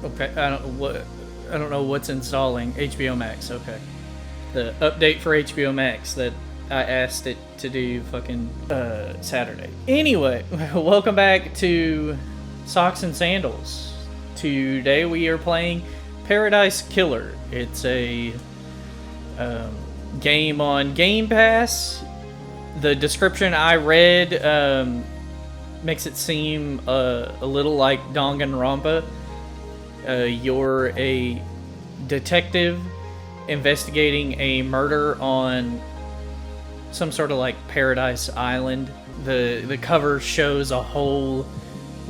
Okay, I don't know what's installing. HBO Max, okay. The update for HBO Max that I asked it to do fucking Saturday. Anyway, welcome back to Socks and Sandals. Today we are playing Paradise Killer. It's a game on Game Pass. The description I read makes it seem a little like Danganronpa. You're a detective investigating a murder on some sort of like Paradise Island. The cover shows a whole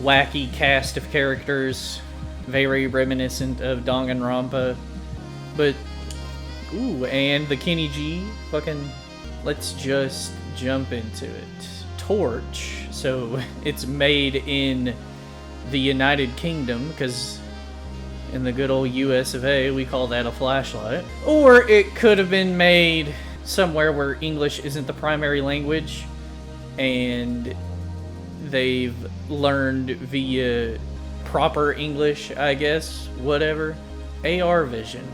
wacky cast of characters, very reminiscent of Danganronpa. But ooh, and the Kenny G fucking, let's just jump into it. Torch, so it's made in the United Kingdom, because in the good old US of A, we call that a flashlight. Or it could have been made somewhere where English isn't the primary language, and they've learned via proper English, I guess, whatever. AR vision.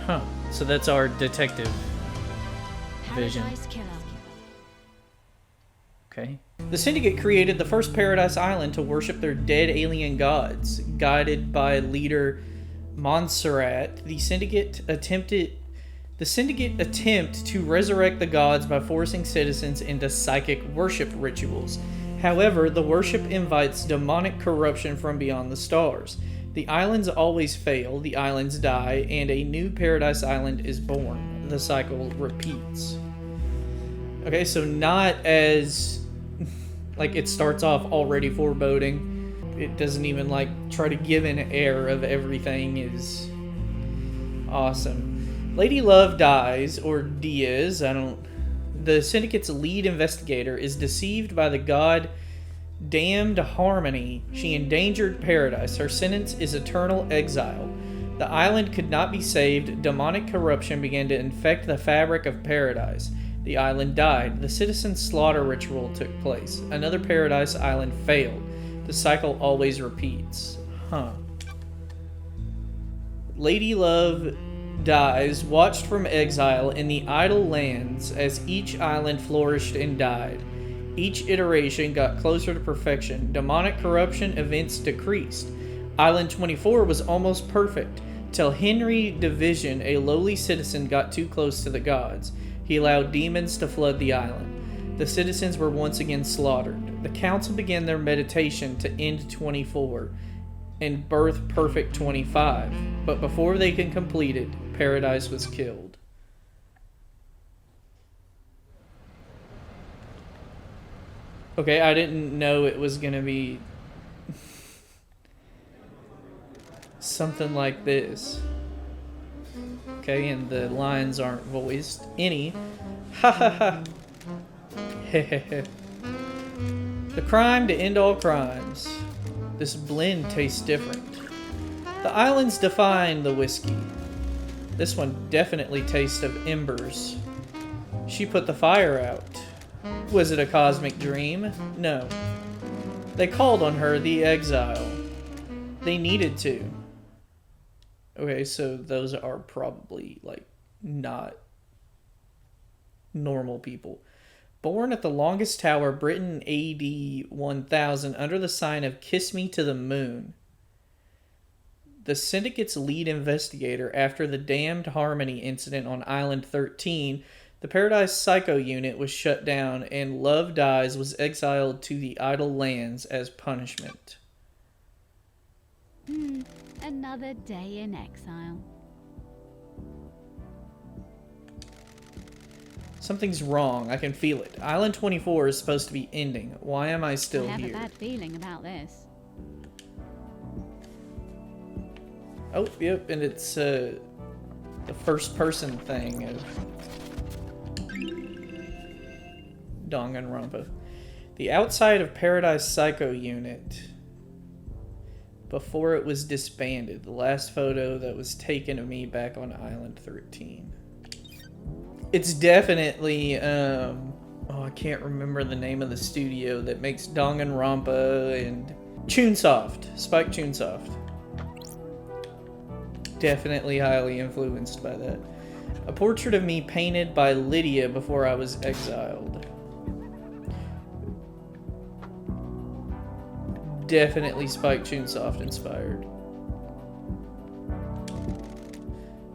Huh. So that's our detective vision. Okay. The Syndicate created the first Paradise Island to worship their dead alien gods. Guided by leader Montserrat, the Syndicate attempt to resurrect the gods by forcing citizens into psychic worship rituals. However, the worship invites demonic corruption from beyond the stars. The islands always fail, the islands die, and a new Paradise Island is born. The cycle repeats. Okay, so not as like it starts off already foreboding. It doesn't even like try to give an air of everything is awesome. Lady Love dies, or Diaz, the Syndicate's lead investigator is deceived by the god damned Harmony. She endangered Paradise. Her sentence is eternal exile. The island could not be saved. Demonic corruption began to infect the fabric of Paradise. The island died. The citizen slaughter ritual took place. Another Paradise Island failed. The cycle always repeats. Huh. Lady Love dies, watched from exile in the idle lands as each island flourished and died. Each iteration got closer to perfection. Demonic corruption events decreased. Island 24 was almost perfect, till Henry Division, a lowly citizen, got too close to the gods. He allowed demons to flood the island. The citizens were once again slaughtered. The council began their meditation to end 24 and birth perfect 25. But before they can complete it, Paradise was killed. Okay, I didn't know it was gonna be something like this. Okay, and the lines aren't voiced any. Ha ha ha. Hehehe. The crime to end all crimes. This blend tastes different. The islands define the whiskey. This one definitely tastes of embers. She put the fire out. Was it a cosmic dream? No. They called on her, the exile. They needed to. Okay, so those are probably, like, not normal people. Born at the longest tower, Britain AD 1000, under the sign of Kiss Me to the Moon. The Syndicate's lead investigator after the damned Harmony incident on Island 13, the Paradise Psycho Unit was shut down, and Love Dies was exiled to the idle lands as punishment. Another day in exile. Something's wrong. I can feel it. Island 24 is supposed to be ending. Why am I still here? I have a bad feeling about this. Oh, yep, and it's the first person thing of Danganronpa. The outside of Paradise Psycho Unit before it was disbanded. The last photo that was taken of me back on Island 13. It's definitely, I can't remember the name of the studio that makes Danganronpa and Chunsoft. Spike Chunsoft. definitely highly influenced by that. A portrait of me painted by Lydia before I was exiled. Definitely Spike Chunsoft inspired.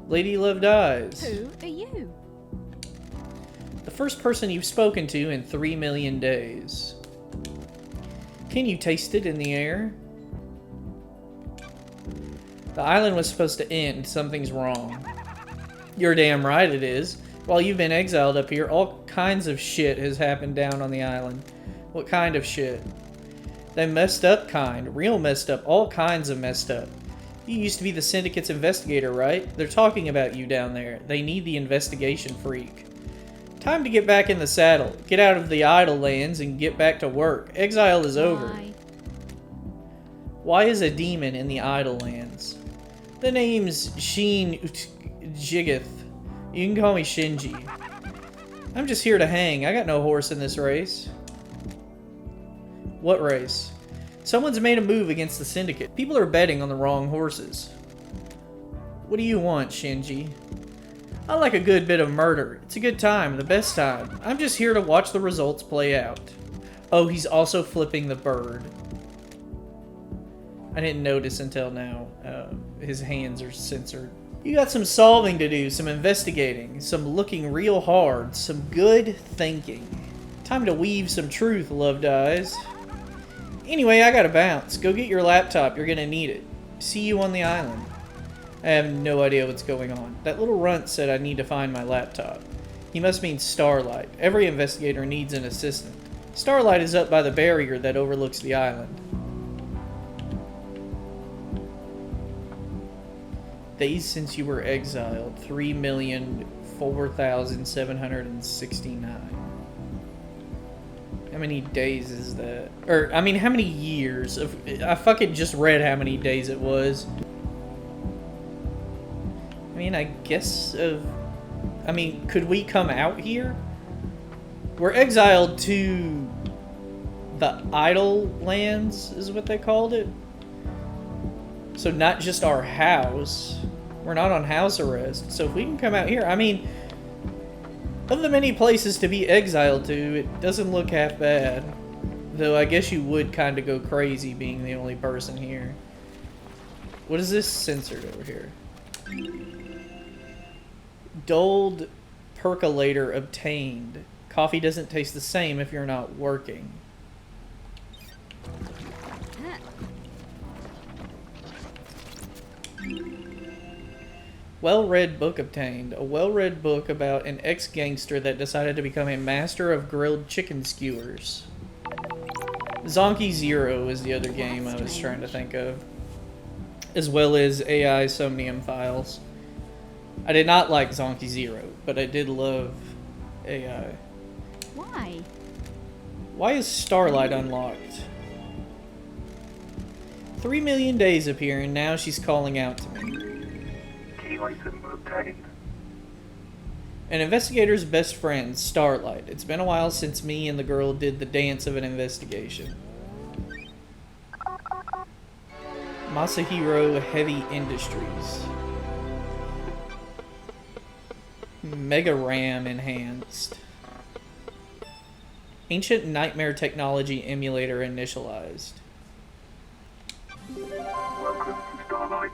Lady Love Dies. Who are you? The first person you've spoken to in 3 million days. Can you taste it in the air? The island was supposed to end. Something's wrong. You're damn right it is. While you've been exiled up here, all kinds of shit has happened down on the island. What kind of shit? They messed up kind. Real messed up. All kinds of messed up. You used to be the Syndicate's investigator, right? They're talking about you down there. They need the investigation freak. Time to get back in the saddle. Get out of the idle lands and get back to work. Exile is over. Why is a demon in the idle lands? The name's Sheen Jigith. You can call me Shinji. I'm just here to hang. I got no horse in this race. What race? Someone's made a move against the Syndicate. People are betting on the wrong horses. What do you want, Shinji? I like a good bit of murder. It's a good time, the best time. I'm just here to watch the results play out. Oh, he's also flipping the bird. I didn't notice until now. His hands are censored. You got some solving to do, some investigating, some looking real hard, some good thinking. Time to weave some truth, Love Dies. Anyway, I gotta bounce. Go get your laptop. You're gonna need it. See you on the island. I have no idea what's going on. That little runt said I need to find my laptop. He must mean Starlight. Every investigator needs an assistant. Starlight is up by the barrier that overlooks the island. Days since you were exiled. 3,004,769. How many days is that? Or, I mean, how many years? I fucking just read how many days it was. I mean, I guess I mean, could we come out here? We're exiled to the idle lands, is what they called it. So not just our house. We're not on house arrest. So if we can come out here, I mean, of the many places to be exiled to, it doesn't look half bad. Though I guess you would kind of go crazy being the only person here. What is this censored over here? Dulled percolator obtained. Coffee doesn't taste the same if you're not working. Well-read book obtained. A well-read book about an ex-gangster that decided to become a master of grilled chicken skewers. Zonky Zero is the other game I was trying to think of. As well as AI Somnium Files. I did not like Zonky Zero, but I did love AI. Why? Why is Starlight unlocked? 3 million days appear and now she's calling out to me. An investigator's best friend, Starlight. It's been a while since me and the girl did the dance of an investigation. Masahiro Heavy Industries. Mega RAM enhanced. Ancient Nightmare Technology Emulator initialized. Welcome to Starlight.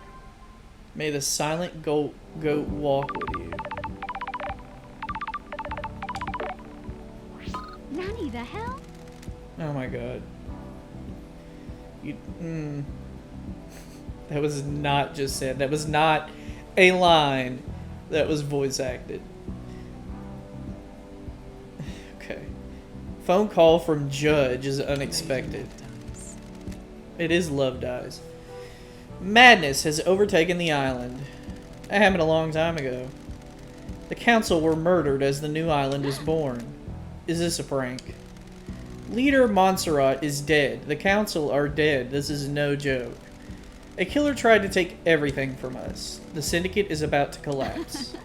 May the silent goat walk with you. Nanny, the hell? Oh my god. You, That was not just said. That was not a line. That was voice acted. Okay. Phone call from Judge is unexpected. It is Love Dies. Madness has overtaken the island. That happened a long time ago. The council were murdered as the new island was born. Is this a prank? Leader Montserrat is dead. The council are dead. This is no joke. A killer tried to take everything from us. The syndicate is about to collapse.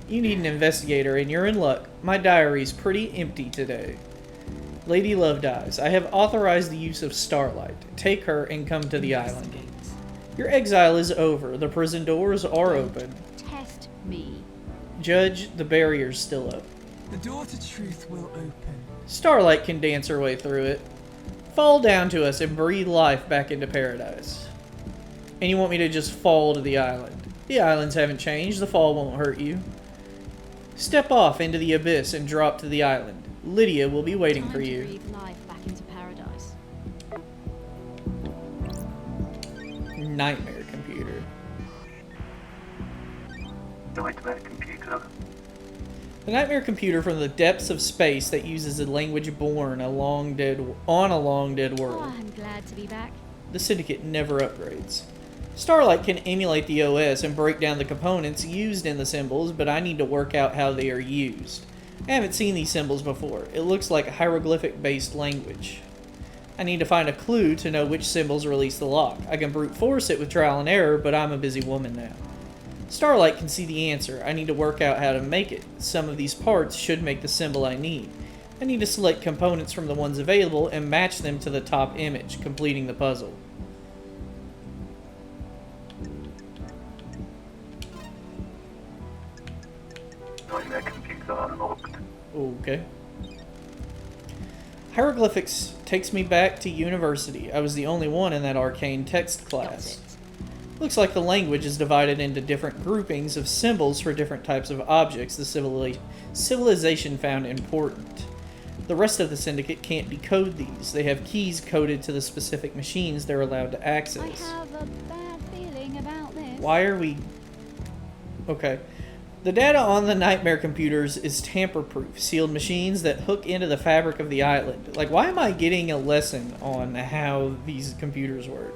You need an investigator and you're in luck. My diary's pretty empty today. Lady Love Dies. I have authorized the use of Starlight. Take her and come to the island. Your exile is over. The prison doors are open. Test me. Judge, the barrier's still up. The door to truth will open. Starlight can dance her way through it. Fall down to us and breathe life back into paradise. And you want me to just fall to the island? The islands haven't changed. The fall won't hurt you. Step off into the abyss and drop to the island. Lydia will be waiting Time for to you. breathe life back into paradise. Nightmare computer. Nightmare computer. The nightmare computer from the depths of space that uses a language born on a long dead Oh, world. I'm glad to be back. The Syndicate never upgrades. Starlight can emulate the OS and break down the components used in the symbols, but I need to work out how they are used. I haven't seen these symbols before. It looks like hieroglyphic-based language. I need to find a clue to know which symbols release the lock. I can brute force it with trial and error, but I'm a busy woman now. Starlight can see the answer. I need to work out how to make it. Some of these parts should make the symbol I need. I need to select components from the ones available and match them to the top image, completing the puzzle. Nightmare computer unlocked. Okay. Hieroglyphics takes me back to university. I was the only one in that arcane text class. Looks like the language is divided into different groupings of symbols for different types of objects the civilization found important. The rest of the Syndicate can't decode these. They have keys coded to the specific machines they're allowed to I access. have a bad feeling about this. Why are we... Okay. The data on the nightmare computers is tamper-proof, sealed machines that hook into the fabric of the island. Like, why am I getting a lesson on how these computers work?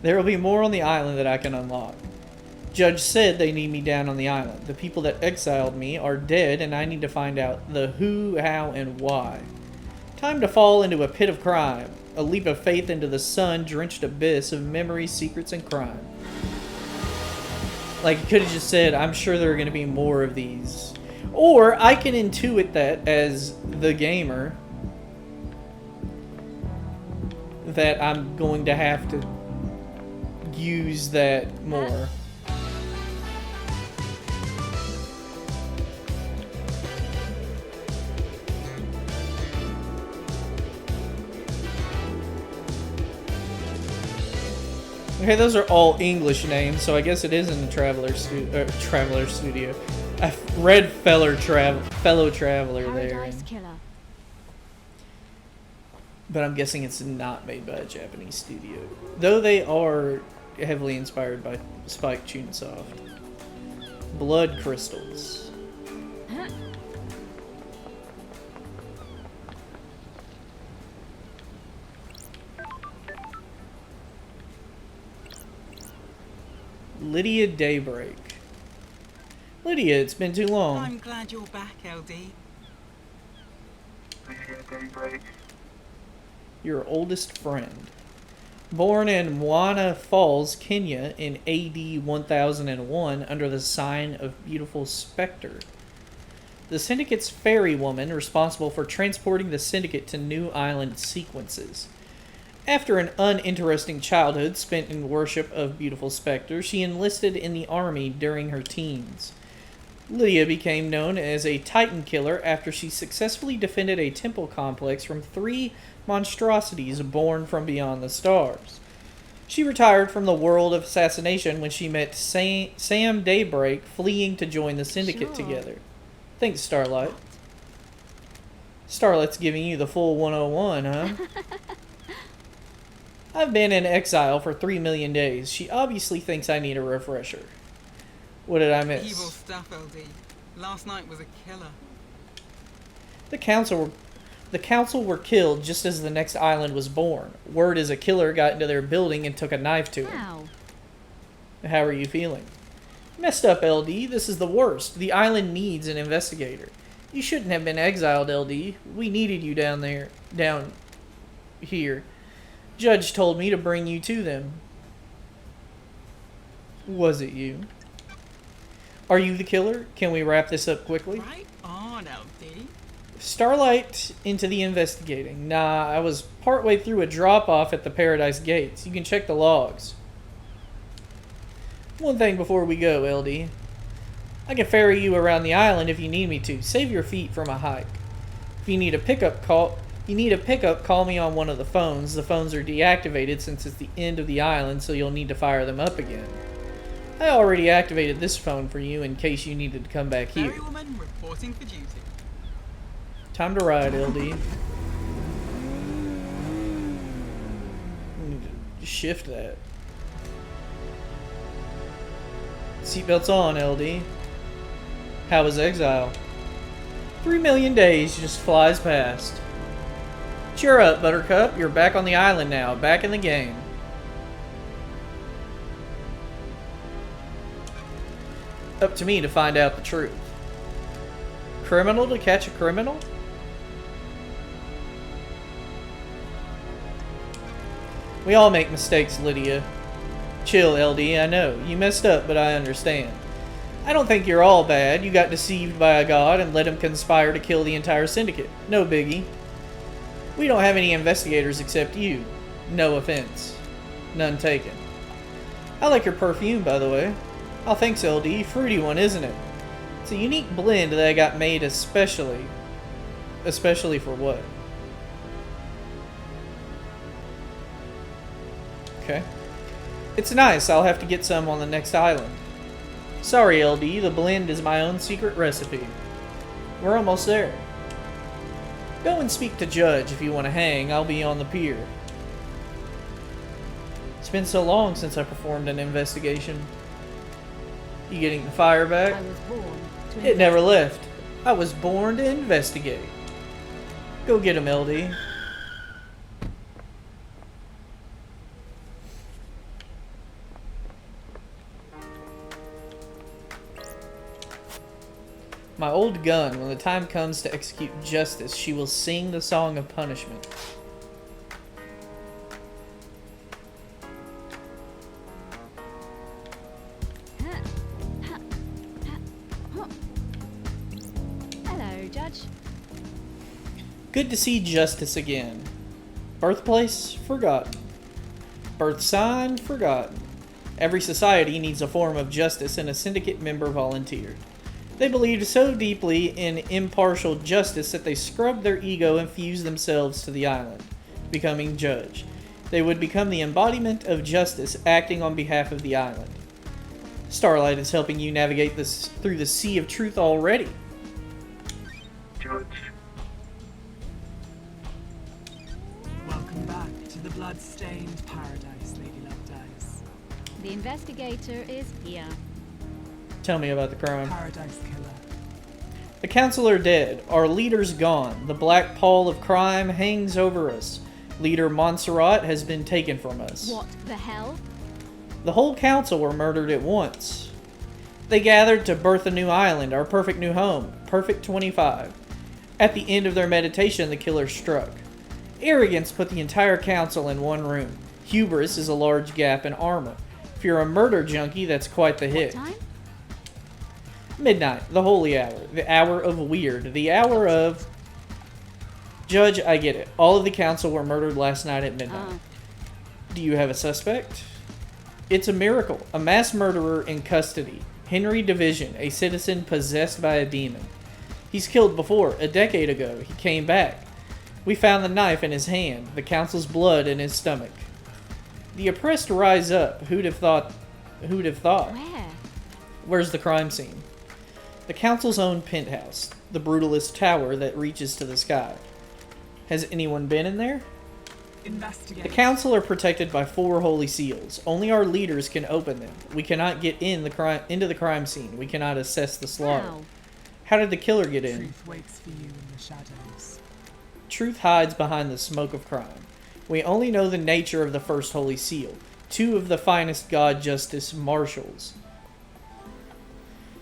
There will be more on the island that I can unlock. Judge said they need me down on the island. The people that exiled me are dead, and I need to find out the who, how, and why. Time to fall into a pit of crime. A leap of faith into the sun-drenched abyss of memories, secrets, and crime. Like, you could have just said, I'm sure there are going to be more of these. Or, I can intuit that as the gamer, that I'm going to have to use that more. Okay, those are all English names, so I guess it is in the Traveler Studio. I read fellow traveler there, Paradise Killer. but I'm guessing it's not made by a Japanese studio, though they are heavily inspired by Spike Chunsoft. Blood crystals. Huh? Lydia Daybreak. Lydia, it's been too long. I'm glad you're back, LD. Lydia Daybreak. Your oldest friend. Born in Mwana Falls, Kenya in AD 1001 under the sign of Beautiful Spectre. The Syndicate's ferry woman responsible for transporting the Syndicate to new island sequences. After an uninteresting childhood spent in worship of Beautiful Spectre, she enlisted in the army during her teens. Lydia became known as a Titan killer after she successfully defended a temple complex from 3 monstrosities born from beyond the stars. She retired from the world of assassination when she met Sam Daybreak fleeing to join the Syndicate Sure. together. Thanks, Starlight. Starlight's giving you the full 101, huh? I've been in exile for 3 million days. She obviously thinks I need a refresher. What did I miss? Evil stuff, LD. Last night was a killer. The council were killed just as the next island was born. Word is a killer got into their building and took a knife to him. How? How are you feeling? Messed up, LD. This is the worst. The island needs an investigator. You shouldn't have been exiled, LD. We needed you down here. Judge told me to bring you to them. Was it you? Are you the killer? Can we wrap this up quickly? Right on, LD. Starlight into the investigating. Nah, I was partway through a drop-off at the Paradise Gates. You can check the logs. One thing before we go, LD. I can ferry you around the island if you need me to. Save your feet from a hike. If you need a pickup, call me on one of the phones. The phones are deactivated since it's the end of the island, so you'll need to fire them up again. I already activated this phone for you in case you needed to come back here. Ferrywoman reporting for duty. Time to ride, LD. Need to shift that. Seatbelts on, LD. How was exile? 3 million days just flies past. Cheer up, Buttercup. You're back on the island now, back in the game. Up to me to find out the truth. Criminal to catch a criminal? We all make mistakes, Lydia. Chill, LD, I know. You messed up, but I understand. I don't think you're all bad. You got deceived by a god and let him conspire to kill the entire syndicate. No biggie. We don't have any investigators except you. No offense. None taken. I like your perfume, by the way. Oh, thanks, LD. Fruity one, isn't it? It's a unique blend that I got made especially. Especially for what? Okay. It's nice. I'll have to get some on the next island. Sorry, LD. The blend is my own secret recipe. We're almost there. Go and speak to Judge if you want to hang. I'll be on the pier. It's been so long since I performed an investigation. You getting the fire back? I was born to It never left. I was born to investigate. Go get him, LD. My old gun, when the time comes to execute justice, she will sing the song of punishment. Hello, Judge. Good to see justice again. Birthplace? Forgotten. Birth sign? Forgotten. Every society needs a form of justice, and a syndicate member volunteered. They believed so deeply in impartial justice that they scrubbed their ego and fused themselves to the island, becoming judge. They would become the embodiment of justice, acting on behalf of the island. Starlight is helping you navigate this through the sea of truth already. Judge, Welcome back to the blood-stained paradise, Lady Lovedays. The investigator is here. Tell me about the crime. Paradise killer. The council are dead. Our leader's gone. The black pall of crime hangs over us. Leader Montserrat has been taken from us. What the hell? The whole council were murdered at once. They gathered to birth a new island, our perfect new home, Perfect 25. At the end of their meditation, the killer struck. Arrogance put the entire council in one room. Hubris is a large gap in armor. If you're a murder junkie, that's quite the hit. What time? Midnight, the holy hour, the hour of weird, the hour of... Judge, I get it. All of the council were murdered last night at midnight. Do you have a suspect? It's a miracle. A mass murderer in custody. Henry Division, a citizen possessed by a demon. He's killed before. A decade ago, he came back. We found the knife in his hand, the council's blood in his stomach. The oppressed rise up. Who'd have thought? Who'd have thought? Where? Where's the crime scene? The council's own penthouse, the brutalist tower that reaches to the sky. Has anyone been in there? Investigate. The council are protected by 4 holy seals. Only our leaders can open them. We cannot get into the crime scene. We cannot assess the slaughter. How? How did the killer get in? Truth waits for you in the shadows. Truth hides behind the smoke of crime. We only know the nature of the first holy seal. 2 of the finest god justice marshals.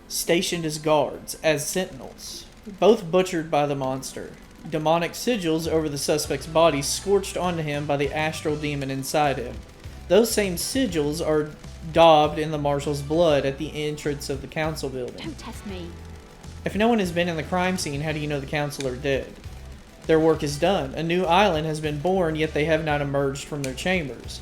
Stationed as guards, as sentinels. Both butchered by the monster. Demonic sigils over the suspect's body scorched onto him by the astral demon inside him. Those same sigils are daubed in the marshal's blood at the entrance of the council building. Don't test me. If no one has been in the crime scene, how do you know the council are dead? Their work is done. A new island has been born, yet they have not emerged from their chambers.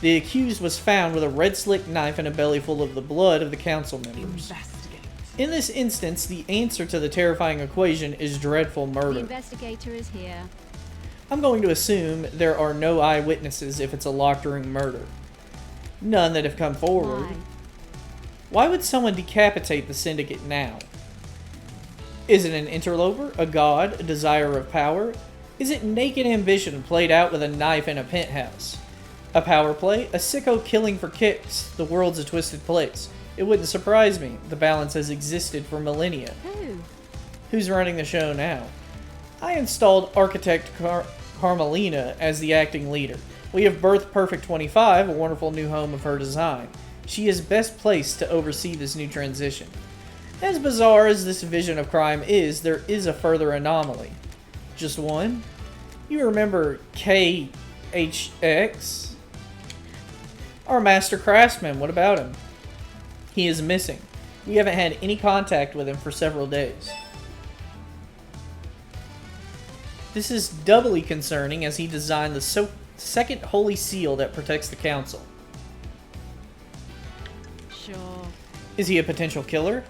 The accused was found with a red slick knife and a belly full of the blood of the council members. Investigate. In this instance, the answer to the terrifying equation is dreadful The murder. investigator is here. I'm going to assume there are no eyewitnesses if it's a locked room murder. None that have come forward. Why? Why would someone decapitate the syndicate now? Is it an interloper, a god, a desire of power? Is it naked ambition played out with a knife in a penthouse? A power play? A sicko killing for kicks? The world's a twisted place. It wouldn't surprise me. The balance has existed for millennia. Who? Who's running the show now? I installed architect Carmelina as the acting leader. We have birthed Perfect 25, a wonderful new home of her design. She is best placed to oversee this new transition. As bizarre as this vision of crime is, there is a further anomaly. Just one? You remember KHX? Our master craftsman, what about him? He is missing. We haven't had any contact with him for several days. This is doubly concerning as he designed the second holy seal that protects the council. Sure. Is he a potential killer?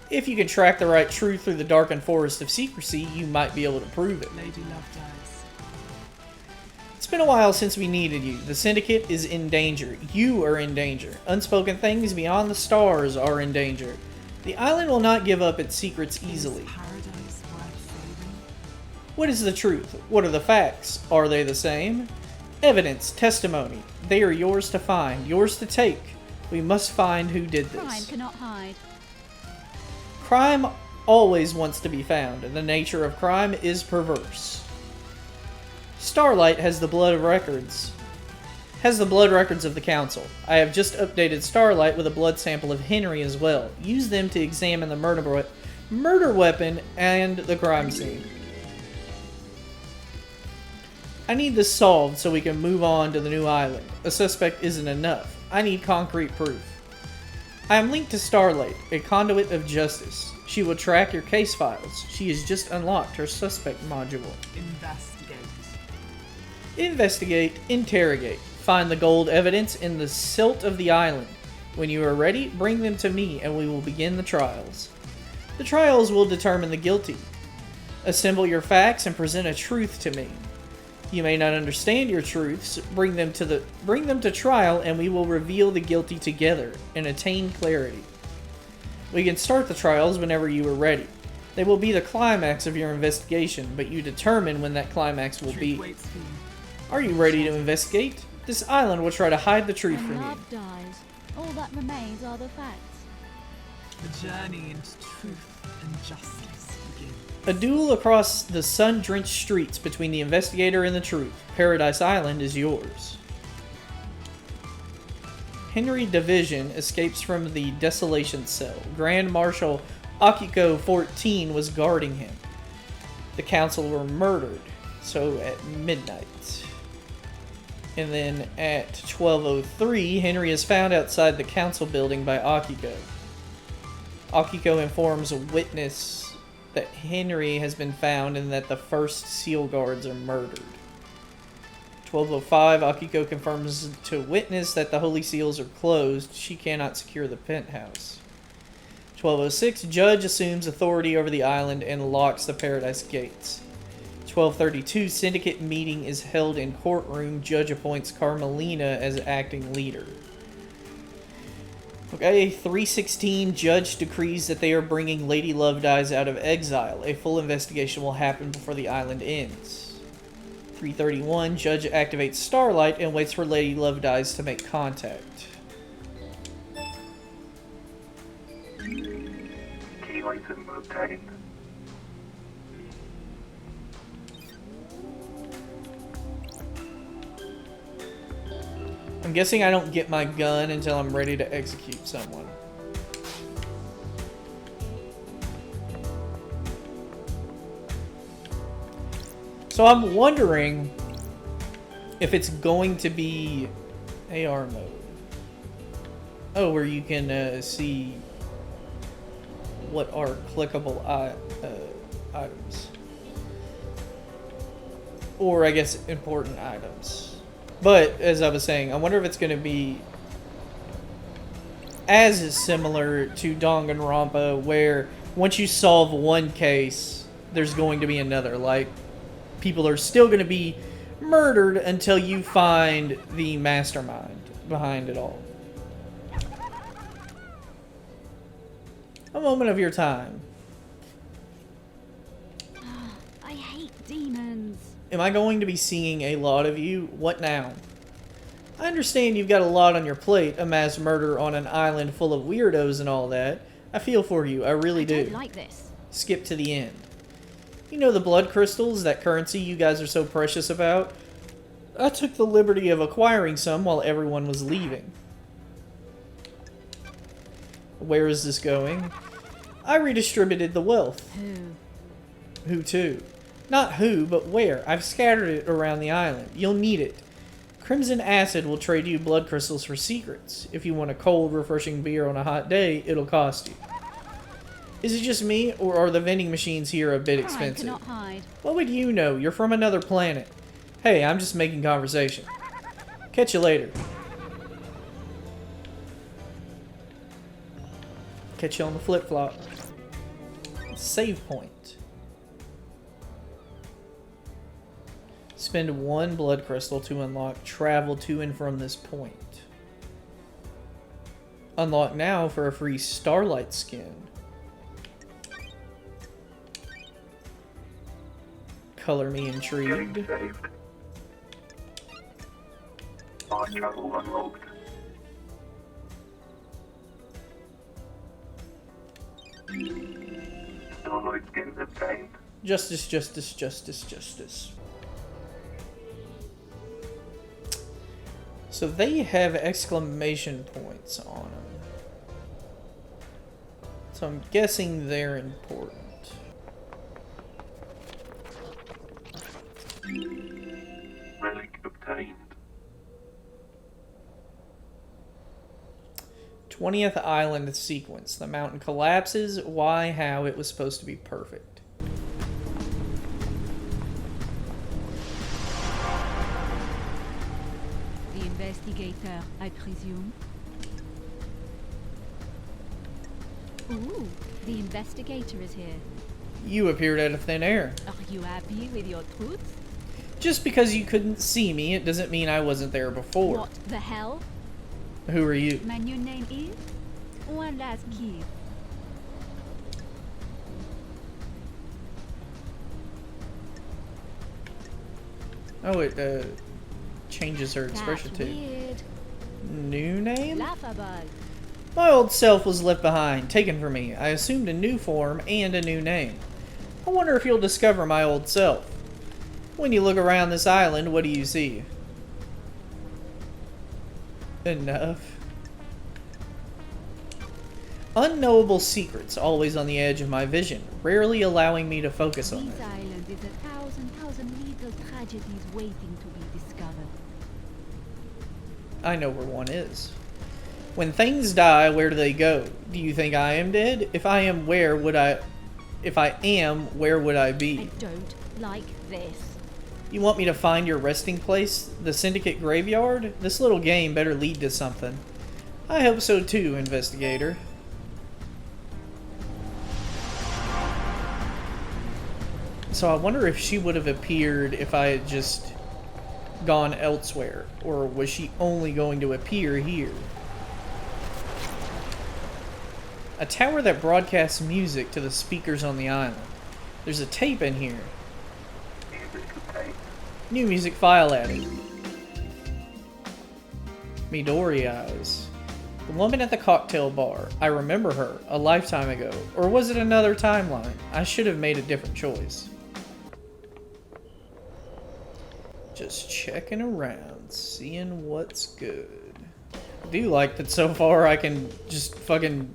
If you can track the right truth through the darkened forest of secrecy, you might be able to prove it. Lady Love Dies. It's been a while since we needed you. The Syndicate is in danger. You are in danger. Unspoken things beyond the stars are in danger. The island will not give up its secrets easily. Is paradise worth saving? What is the truth? What are the facts? Are they the same? Evidence, testimony. They are yours to find, yours to take. We must find who did Crime this. cannot hide. Crime always wants to be found, and the nature of crime is perverse. Starlight has the blood records. Has the blood records of the council. I have just updated Starlight with a blood sample of Henry as well. Use them to examine the murder weapon and the crime scene. I need this solved so we can move on to the new island. A suspect isn't enough. I need concrete proof. I am linked to Starlight, a conduit of justice. She will track your case files. She has just unlocked her suspect module. Investigate. Investigate, interrogate. Find the gold evidence in the silt of the island. When you are ready, bring them to me and we will begin the trials. The trials will determine the guilty. Assemble your facts and present a truth to me. You may not understand your truths. Bring them to trial and we will reveal the guilty together and attain clarity. We can start the trials whenever you are ready. They will be the climax of your investigation, but you determine when that climax will Truth be. waits for you. Are you ready to investigate? This island will try to hide the truth When from you. love dies, all that remains are the facts. The journey into truth and justice begins. A duel across the sun-drenched streets between the investigator and the truth. Paradise Island is yours. Henry Division escapes from the desolation cell. Grand Marshal Akiko 14 was guarding him. The council were murdered, so at midnight. And then at 12:03, Henry is found outside the council building by Akiko. Akiko informs a witness that Henry has been found and that the first seal guards are murdered. 12:05, Akiko confirms to witness that the holy seals are closed. She cannot secure the penthouse. 12:06, judge assumes authority over the island and locks the paradise gates. 12:32, syndicate meeting is held in courtroom. Judge appoints Carmelina as acting leader. Okay, 3:16, judge decrees that they are bringing Lady Love Dies out of exile. A full investigation will happen before the island ends. 3:31, judge activates Starlight and waits for Lady Love Dies to make contact. Key item obtained. I'm guessing I don't get my gun until I'm ready to execute someone. So I'm wondering if it's going to be AR mode. Oh, where you can see what are clickable items. Or I guess important items. But, as I was saying, I wonder if it's going to be as similar to Danganronpa, where once you solve one case, there's going to be another. Like, people are still going to be murdered until you find the mastermind behind it all. A moment of your time. I hate demons. Am I going to be seeing a lot of you? What now? I understand you've got a lot on your plate, a mass murder on an island full of weirdos and all that. I feel for you, I really do. I don't like this. Skip to the end. You know the blood crystals, that currency you guys are so precious about? I took the liberty of acquiring some while everyone was leaving. Where is this going? I redistributed the wealth. Who? Who to? Not who, but where. I've scattered it around the island. You'll need it. Crimson Acid will trade you blood crystals for secrets. If you want a cold, refreshing beer on a hot day, it'll cost you. Is it just me, or are the vending machines here a bit expensive? I cannot hide. What would you know? You're from another planet. Hey, I'm just making conversation. Catch you later. Catch you on the flip-flop. Save point. Spend 1 blood crystal to unlock travel to and from this point. Unlock now for a free Starlight skin. Color me intrigued. Getting saved. Fast travel unlocked. Starlight skins obtained. Justice, justice, justice, justice. So they have exclamation points on them. So I'm guessing they're important. Relic obtained. 20th island sequence. The mountain collapses. Why, how, it was supposed to be perfect. The investigator, I presume. Ooh, the investigator is here. You appeared out of thin air. Are you happy with your truth? Just because you couldn't see me, it doesn't mean I wasn't there before. What the hell? Who are you? My new name is? One last key. Oh, it changes her expression That's too. weird. New name? Laughable. My old self was left behind, taken from me. I assumed a new form and a new name. I wonder if you'll discover my old self. When you look around this island, what do you see? Enough. Unknowable secrets always on the edge of my vision, rarely allowing me to focus on This it. island is a thousand little tragedies waiting to be discovered. I know where one is. When things die, where do they go? Do you think I am dead? If I am, where would I I be? don't like this. You want me to find your resting place? The Syndicate graveyard? This little game better lead to something. I hope so too, investigator. So I wonder if she would have appeared if I had just gone elsewhere, or was she only going to appear here? A tower that broadcasts music to the speakers on the island. There's a tape in here. Music obtained. New music file added. Midori eyes. The woman at the cocktail bar. I remember her, a lifetime ago. Or was it another timeline? I should have made a different choice. Just checking around, seeing what's good. I do like that so far I can just fucking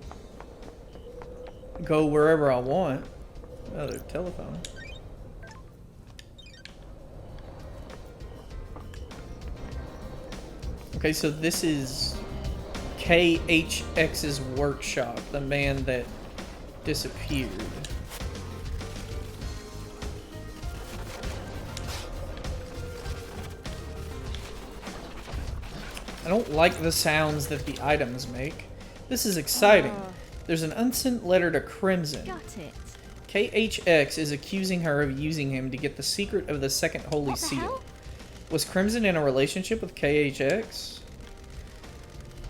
go wherever I want. Another telephone. Okay, so this is KHX's workshop, the man that disappeared. I don't like the sounds that the items make. This is exciting. There's an unsent letter to Crimson. Got it. KHX is accusing her of using him to get the secret of the second holy What the seal. hell? Was Crimson in a relationship with KHX?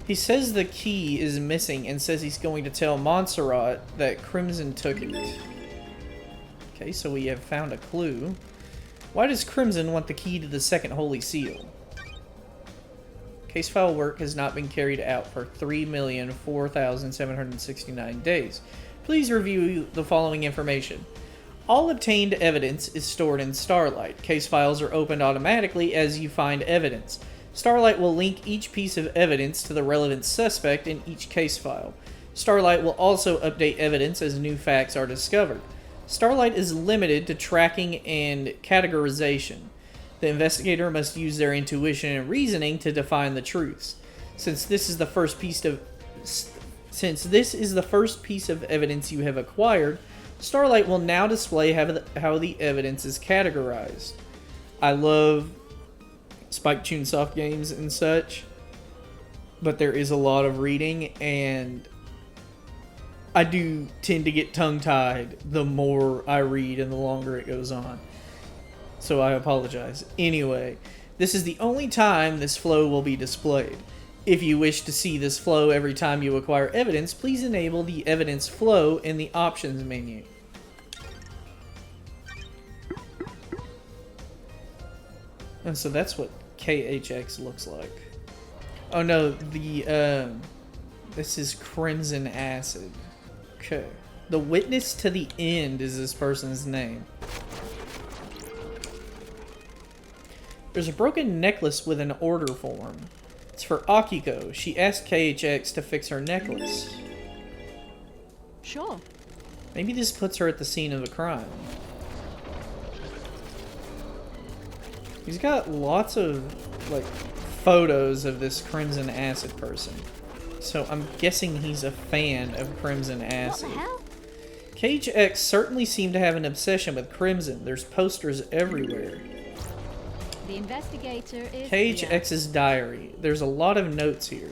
He says the key is missing and says he's going to tell Montserrat that Crimson took it. Okay, so we have found a clue. Why does Crimson want the key to the second holy seal? Case file work has not been carried out for 3,004,769 days. Please review the following information. All obtained evidence is stored in Starlight. Case files are opened automatically as you find evidence. Starlight will link each piece of evidence to the relevant suspect in each case file. Starlight will also update evidence as new facts are discovered. Starlight is limited to tracking and categorization. The investigator must use their intuition and reasoning to define the truths. Since this is the first piece of evidence you have acquired, Starlight will now display how the evidence is categorized. I love Spike Chunsoft games and such, but there is a lot of reading, and I do tend to get tongue-tied the more I read and the longer it goes on. So I apologize. Anyway, this is the only time this flow will be displayed. If you wish to see this flow every time you acquire evidence, please enable the evidence flow in the options menu. And so that's what KHX looks like. Oh no, this is Crimson Acid. Okay. The Witness to the End is this person's name. There's a broken necklace with an order form. It's for Akiko. She asked KHX to fix her necklace. Sure. Maybe this puts her at the scene of the crime. He's got lots of, like, photos of this Crimson Acid person. So I'm guessing he's a fan of Crimson Acid. What the hell? KHX certainly seemed to have an obsession with Crimson. There's posters everywhere. The investigator is KHX's diary. There's a lot of notes here.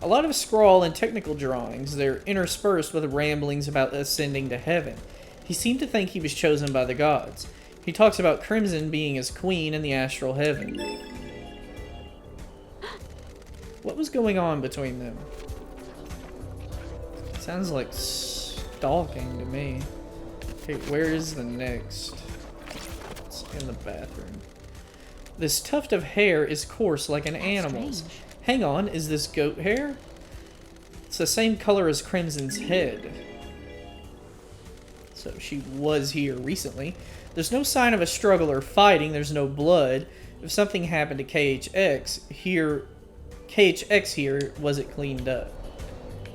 A lot of scrawl and technical drawings. They're interspersed with ramblings about ascending to heaven. He seemed to think he was chosen by the gods. He talks about Crimson being his queen in the astral heaven. What was going on between them? Sounds like stalking to me. Okay, where is the next? It's in the bathroom. This tuft of hair is coarse like an animal's. strange. Hang on, is this goat hair? It's the same color as Crimson's head. So she was here recently. There's no sign of a struggle or fighting. There's no blood. If something happened to KHX here, was it cleaned up?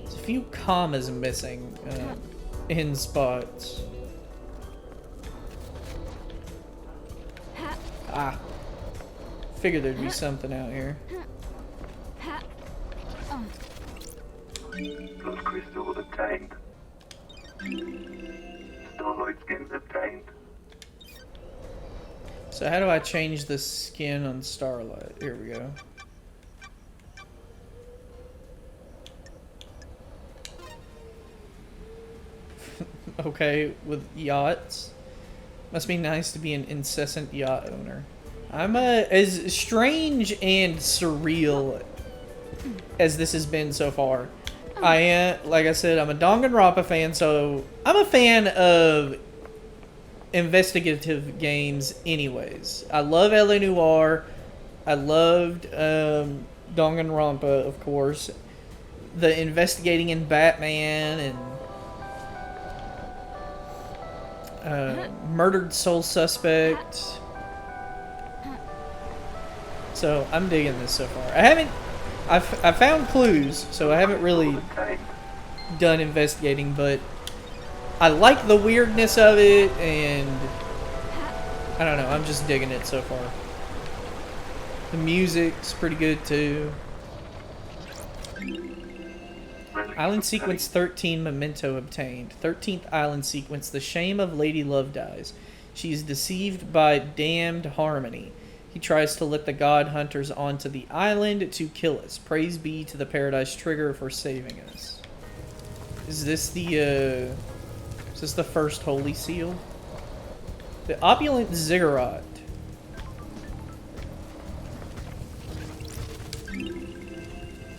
There's a few commas missing in spots. Ah. Figured there'd be something out here. Plus crystal obtained. Starlight skin obtained. So how do I change the skin on Starlight? Here we go. Okay, with yachts. Must be nice to be an incessant yacht owner. I'm as strange and surreal as this has been so far. I am, like I said, I'm a Danganronpa fan, so I'm a fan of investigative games anyways. I love LA Noire. I loved Danganronpa, of course. The investigating in Batman and Murdered Soul Suspect. So I'm digging this so far. I found clues, so I haven't really done investigating, but I like the weirdness of it, and I don't know, I'm just digging it so far. The music's pretty good too. Island Sequence 13 Memento obtained. 13th Island Sequence, The Shame of Lady Love Dies. She is deceived by damned harmony. He tries to let the god hunters onto the island to kill us. Praise be to the Paradise Trigger for saving us. Is this the first holy seal? The opulent ziggurat.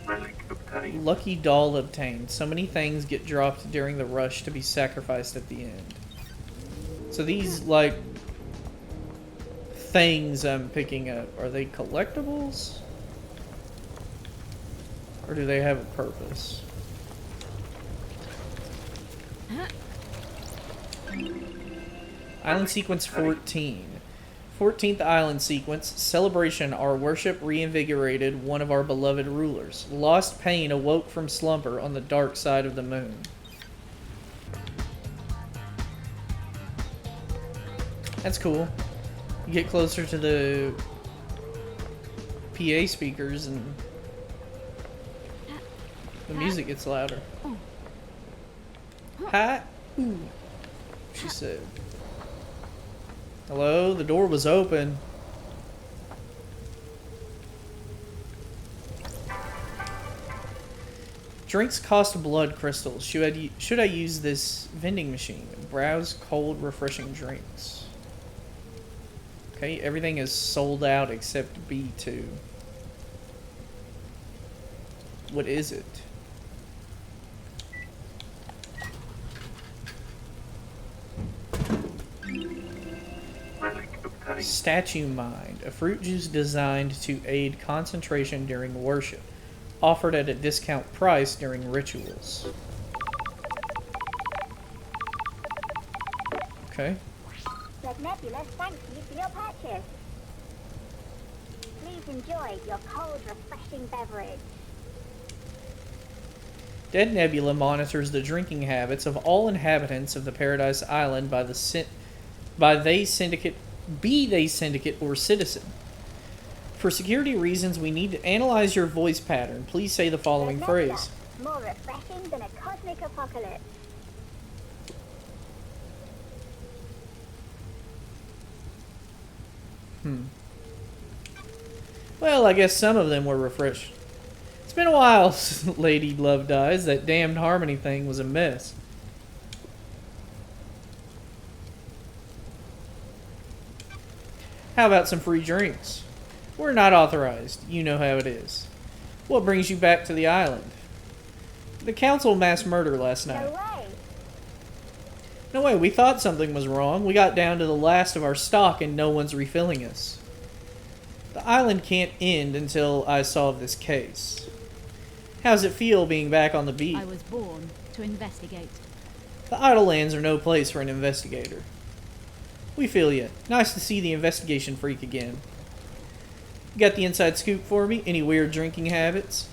Relic obtained. Lucky doll obtained. So many things get dropped during the rush to be sacrificed at the end. So these, like, things I'm picking up, are they collectibles? Or do they have a purpose? Island sequence 14. 14th island sequence. Celebration. Our worship reinvigorated one of our beloved rulers. Lost pain awoke from slumber on the dark side of the moon. That's cool. You get closer to the PA speakers and the music gets louder. Hi. Ooh. She said. Hello? The door was open. Drinks cost blood crystals. Should I use this vending machine? Browse cold, refreshing drinks. Okay, everything is sold out except B2. What is it? Relic obtained. Statue Mind, a fruit juice designed to aid concentration during worship, offered at a discount price during rituals. Okay. Red Nebula thanks you for your purchase. Please enjoy your cold, refreshing beverage. Dead Nebula monitors the drinking habits of all inhabitants of the Paradise Island by the syndicate or citizen. For security reasons, we need to analyze your voice pattern. Please say the following Red Nebula, phrase. more refreshing than a cosmic apocalypse. Well, I guess some of them were refreshed. It's been a while, Lady Love Dies. That damned harmony thing was a mess. How about some free drinks? We're not authorized. You know how it is. What brings you back to the island? The council mass murder last night. No way. No way, we thought something was wrong. We got down to the last of our stock and no one's refilling us. The island can't end until I solve this case. How's it feel being back on the beat? I was born to investigate. The Idle Lands are no place for an investigator. We feel ya. Nice to see the investigation freak again. You got the inside scoop for me? Any weird drinking habits?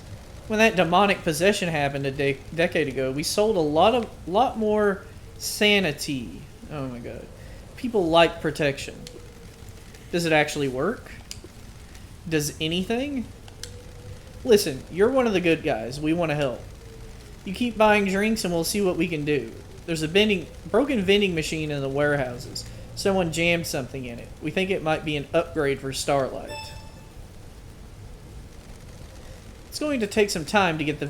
When that demonic possession happened a decade ago, we sold a lot more sanity. Oh my god. People like protection. Does it actually work? Does anything? Listen, you're one of the good guys. We want to help. You keep buying drinks and we'll see what we can do. There's a broken vending machine in the warehouses. Someone jammed something in it. We think it might be an upgrade for Starlight. It's going to take some time to get the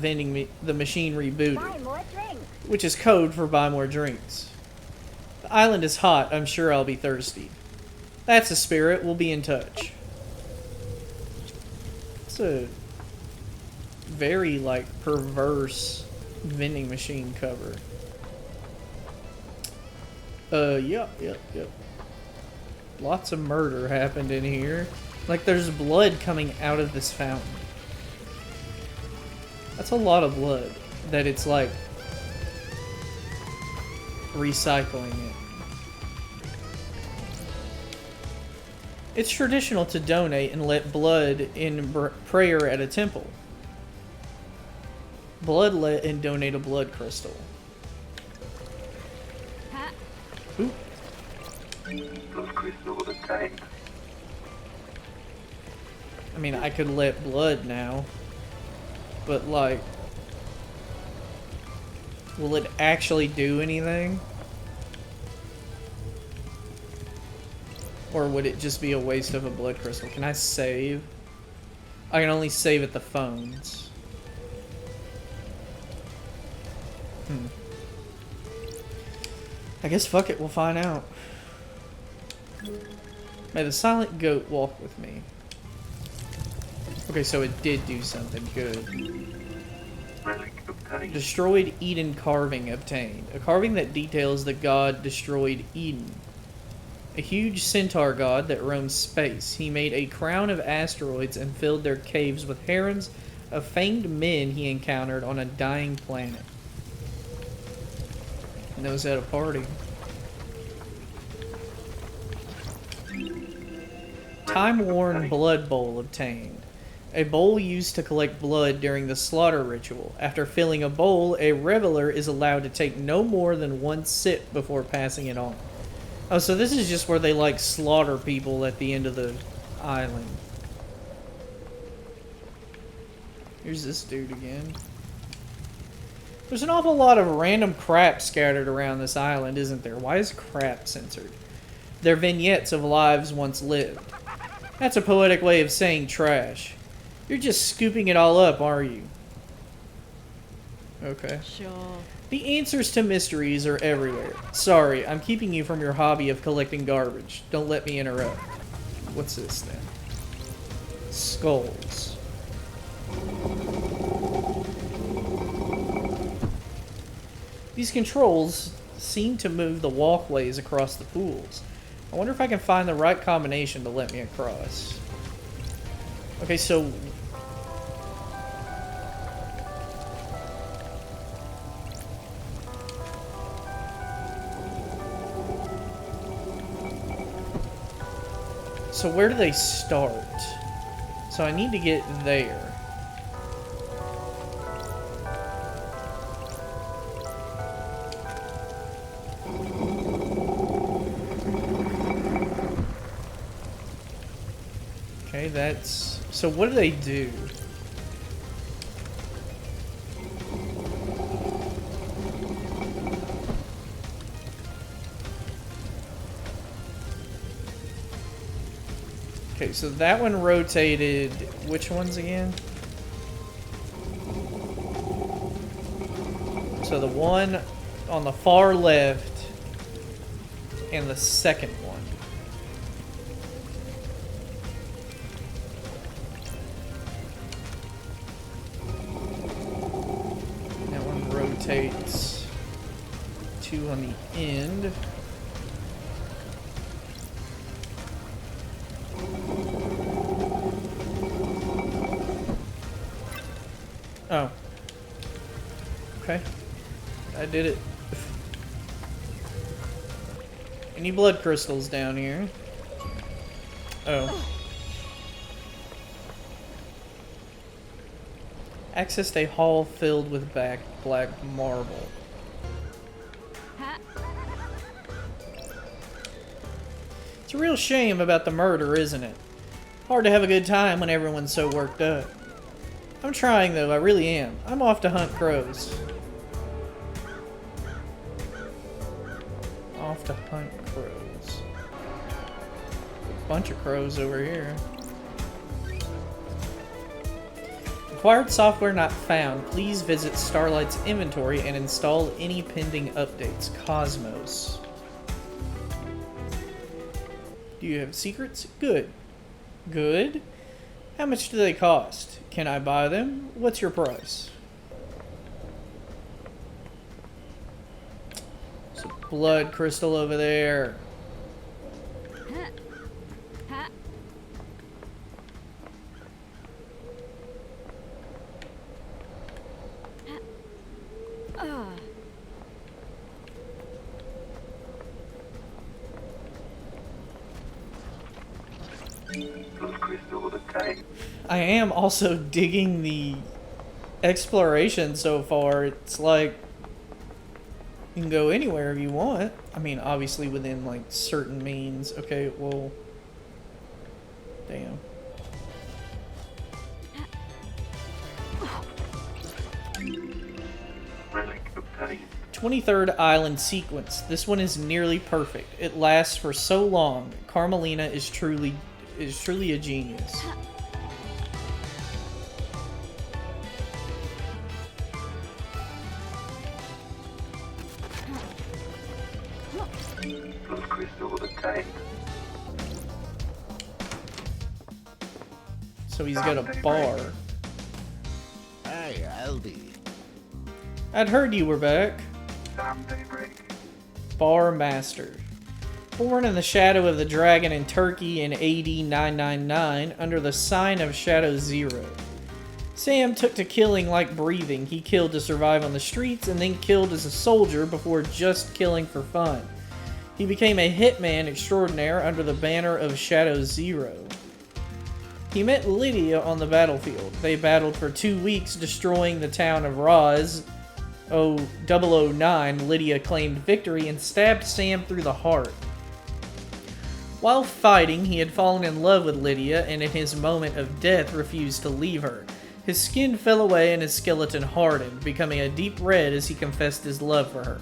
machine rebooted, Buy more drinks. which is code for buy more drinks. The island is hot. I'm sure I'll be thirsty. That's the spirit. We'll be in touch. It's a very, like, perverse vending machine cover. Yep. Lots of murder happened in here. Like, there's blood coming out of this fountain. That's a lot of blood that it's, like, recycling it. It's traditional to donate and let blood in prayer at a temple. Blood let and donate a blood crystal. Ha! Ooh. Blood crystal obtained. I mean, I could let blood now. But, like, will it actually do anything? Or would it just be a waste of a blood crystal? Can I save? I can only save at the phones. I guess fuck it, we'll find out. May the silent goat walk with me. Okay, so it did do something good. Relic obtained. Destroyed Eden carving obtained. A carving that details the god destroyed Eden. A huge centaur god that roams space. He made a crown of asteroids and filled their caves with herons of famed men he encountered on a dying planet. And that was at a party. Time-worn blood bowl obtained. A bowl used to collect blood during the slaughter ritual. After filling a bowl, a reveler is allowed to take no more than one sip before passing it on. Oh, so this is just where they, like, slaughter people at the end of the island. Here's this dude again. There's an awful lot of random crap scattered around this island, isn't there? Why is crap censored? They're vignettes of lives once lived. That's a poetic way of saying trash. You're just scooping it all up, are you? Okay. Sure. The answers to mysteries are everywhere. Sorry, I'm keeping you from your hobby of collecting garbage. Don't let me interrupt. What's this then? Skulls. These controls seem to move the walkways across the pools. I wonder if I can find the right combination to let me across. Okay, so... So where do they start? So I need to get there. Okay, that's... So what do they do? Okay, so that one rotated... Which ones again? So the one on the far left and the second one. That one rotates two on the end. Oh. Okay. I did it. Any blood crystals down here? Oh. Accessed a hall filled with black marble. It's a real shame about the murder, isn't it? Hard to have a good time when everyone's so worked up. I'm trying, though. I really am. I'm off to hunt crows. Off to hunt crows. Bunch of crows over here. Acquired software not found. Please visit Starlight's inventory and install any pending updates. Cosmos. Do you have secrets? Good. Good? How much do they cost? Can I buy them? What's your price? There's a blood crystal over there. Crystal obtained. I am also digging the exploration so far. It's like you can go anywhere if you want. I mean, obviously within like certain means. Okay, well, damn. Relic obtained. 23rd Island sequence. This one is nearly perfect. It lasts for so long. Carmelina is truly a genius. Those crystal with a tank. So he's got a bar. Hey, Aldi. I'd heard you were back. Sam Daybreak. Bar Master. Born in the shadow of the dragon in Turkey in AD 999 under the sign of Shadow Zero. Sam took to killing like breathing. He killed to survive on the streets and then killed as a soldier before just killing for fun. He became a hitman extraordinaire under the banner of Shadow Zero. He met Lydia on the battlefield. They battled for 2 weeks, destroying the town of Roz. 009, Lydia claimed victory and stabbed Sam through the heart. While fighting, he had fallen in love with Lydia and in his moment of death refused to leave her. His skin fell away and his skeleton hardened, becoming a deep red as he confessed his love for her.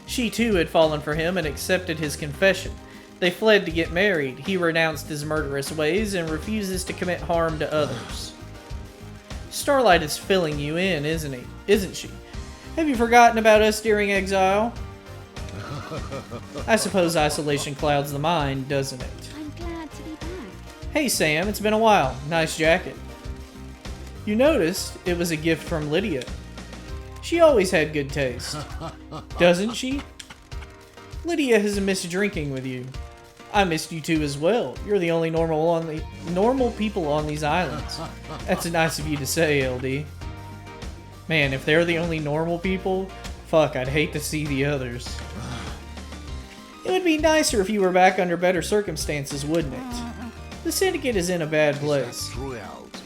She too had fallen for him and accepted his confession. They fled to get married. He renounced his murderous ways and refuses to commit harm to others. Starlight is filling you in, isn't she? Have you forgotten about us during exile? I suppose isolation clouds the mind, doesn't it? I'm glad to be back. Hey Sam, it's been a while. Nice jacket. You noticed it was a gift from Lydia. She always had good taste. Doesn't she? Lydia has missed drinking with you. I missed you too as well. You're the only normal people on these islands. That's nice of you to say, LD. Man, if they're the only normal people, fuck, I'd hate to see the others. It would be nicer if you were back under better circumstances, wouldn't it? The Syndicate is in a bad place. True, Aldi.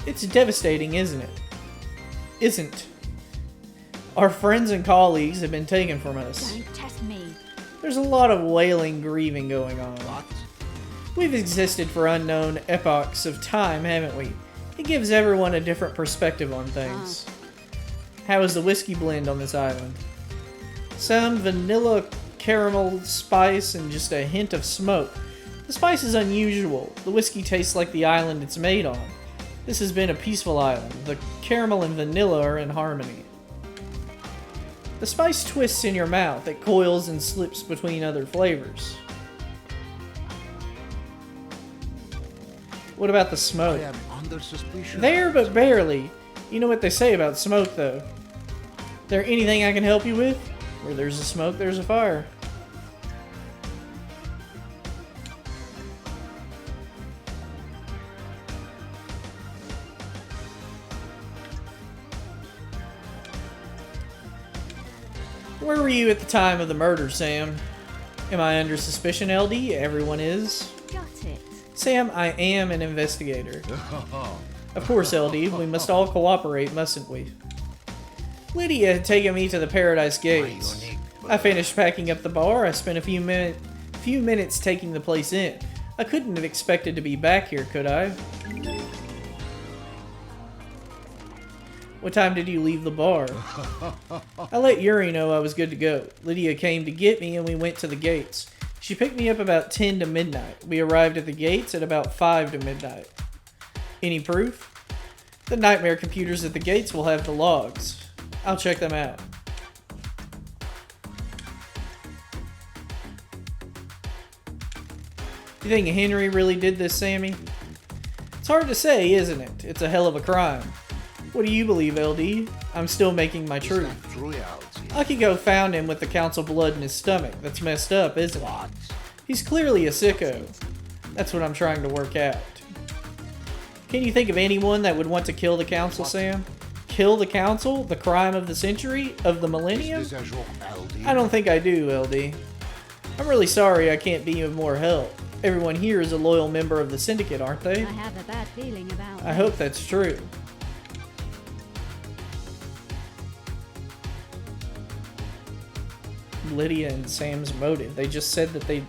It's devastating, isn't it? Isn't. Our friends and colleagues have been taken from us. Don't test me. There's a lot of wailing, grieving going on. What? We've existed for unknown epochs of time, haven't we? It gives everyone a different perspective on things. How is the whiskey blend on this island? Some vanilla caramel spice and just a hint of smoke. The spice is unusual. The whiskey tastes like the island it's made on. This has been a peaceful island. The caramel and vanilla are in harmony. The spice twists in your mouth. It coils and slips between other flavors. What about the I smoke? am under suspicion. There, but barely. You know what they say about smoke, though. There anything I can help you with? Where there's a smoke, there's a fire. Where were you at the time of the murder, Sam? Am I under suspicion, LD? Everyone is. Got it. Sam, I am an investigator. Of course, LD, we must all cooperate, mustn't we? Lydia had taken me to the Paradise Gates. I finished packing up the bar. I spent a few minutes taking the place in. I couldn't have expected to be back here, could I? What time did you leave the bar? I let Yuri know I was good to go. Lydia came to get me and we went to the gates. She picked me up about 10 to midnight. We arrived at the gates at about 5 to midnight. Any proof? The nightmare computers at the gates will have the logs. I'll check them out. You think Henry really did this, Sammy? It's hard to say, isn't it? It's a hell of a crime. What do you believe, LD? I'm still making my truth. True, Aldi. Akiko found him with the council blood in his stomach. That's messed up, isn't it? He's clearly a sicko. That's what I'm trying to work out. Can you think of anyone that would want to kill the council, Sam? Kill the council? The crime of the century? Of the millennium? Is this a joke, Aldi? I don't think I do, LD. I'm really sorry I can't be of more help. Everyone here is a loyal member of the Syndicate, aren't they? I have a bad feeling about I hope that's true. Lydia and Sam's motive. They just said that they...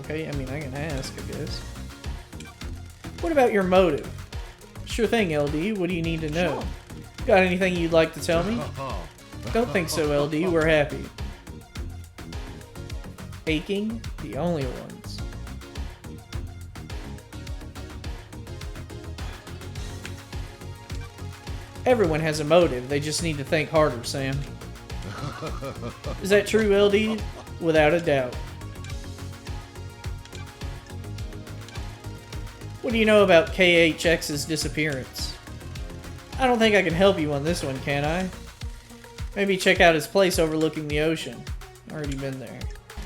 Okay, I mean, I can ask, I guess. What about your motive? Sure thing, LD. What do you need to know? Got anything you'd like to tell me? Don't think so, LD. We're happy. Aching? The only ones. Everyone has a motive. They just need to think harder, Sam. Is that true, LD? Without a doubt. What do you know about KHX's disappearance? I don't think I can help you on this one, can I? Maybe check out his place overlooking the ocean. Already been there.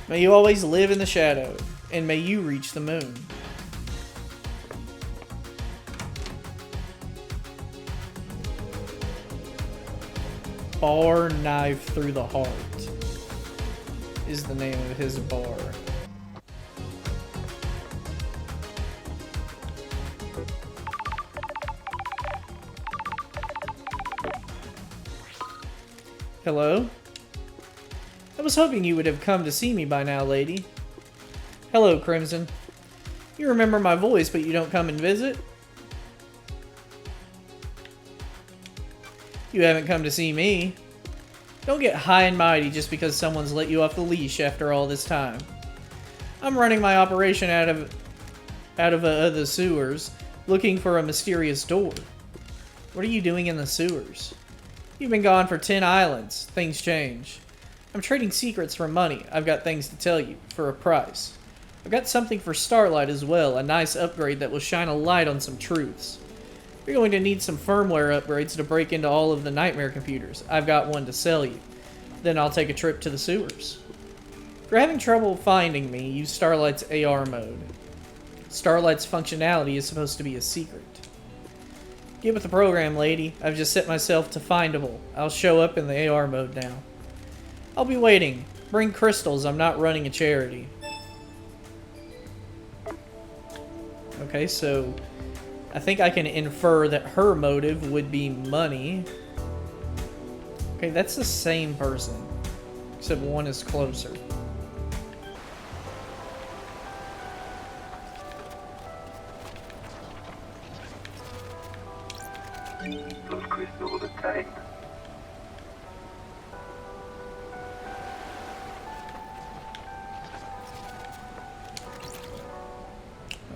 May you always live in the shadow, and may you reach the moon. Bar Knife Through the Heart is the name of his bar. Hello? I was hoping you would have come to see me by now, lady. Hello, Crimson. You remember my voice, but you don't come and visit? You haven't come to see me. Don't get high and mighty just because someone's let you off the leash after all this time. I'm running my operation out of the sewers, looking for a mysterious door. What are you doing in the sewers? You've been gone for 10 islands. Things change. I'm trading secrets for money. I've got things to tell you, for a price. I've got something for Starlight as well, a nice upgrade that will shine a light on some truths. You're going to need some firmware upgrades to break into all of the nightmare computers. I've got one to sell you. Then I'll take a trip to the sewers. If you're having trouble finding me, use Starlight's AR mode. Starlight's functionality is supposed to be a secret. Get with the program, lady. I've just set myself to findable. I'll show up in the AR mode now. I'll be waiting. Bring crystals. I'm not running a charity. Okay, so I think I can infer that her motive would be money. Okay, that's the same person, except one is closer. Those crystals are tamed.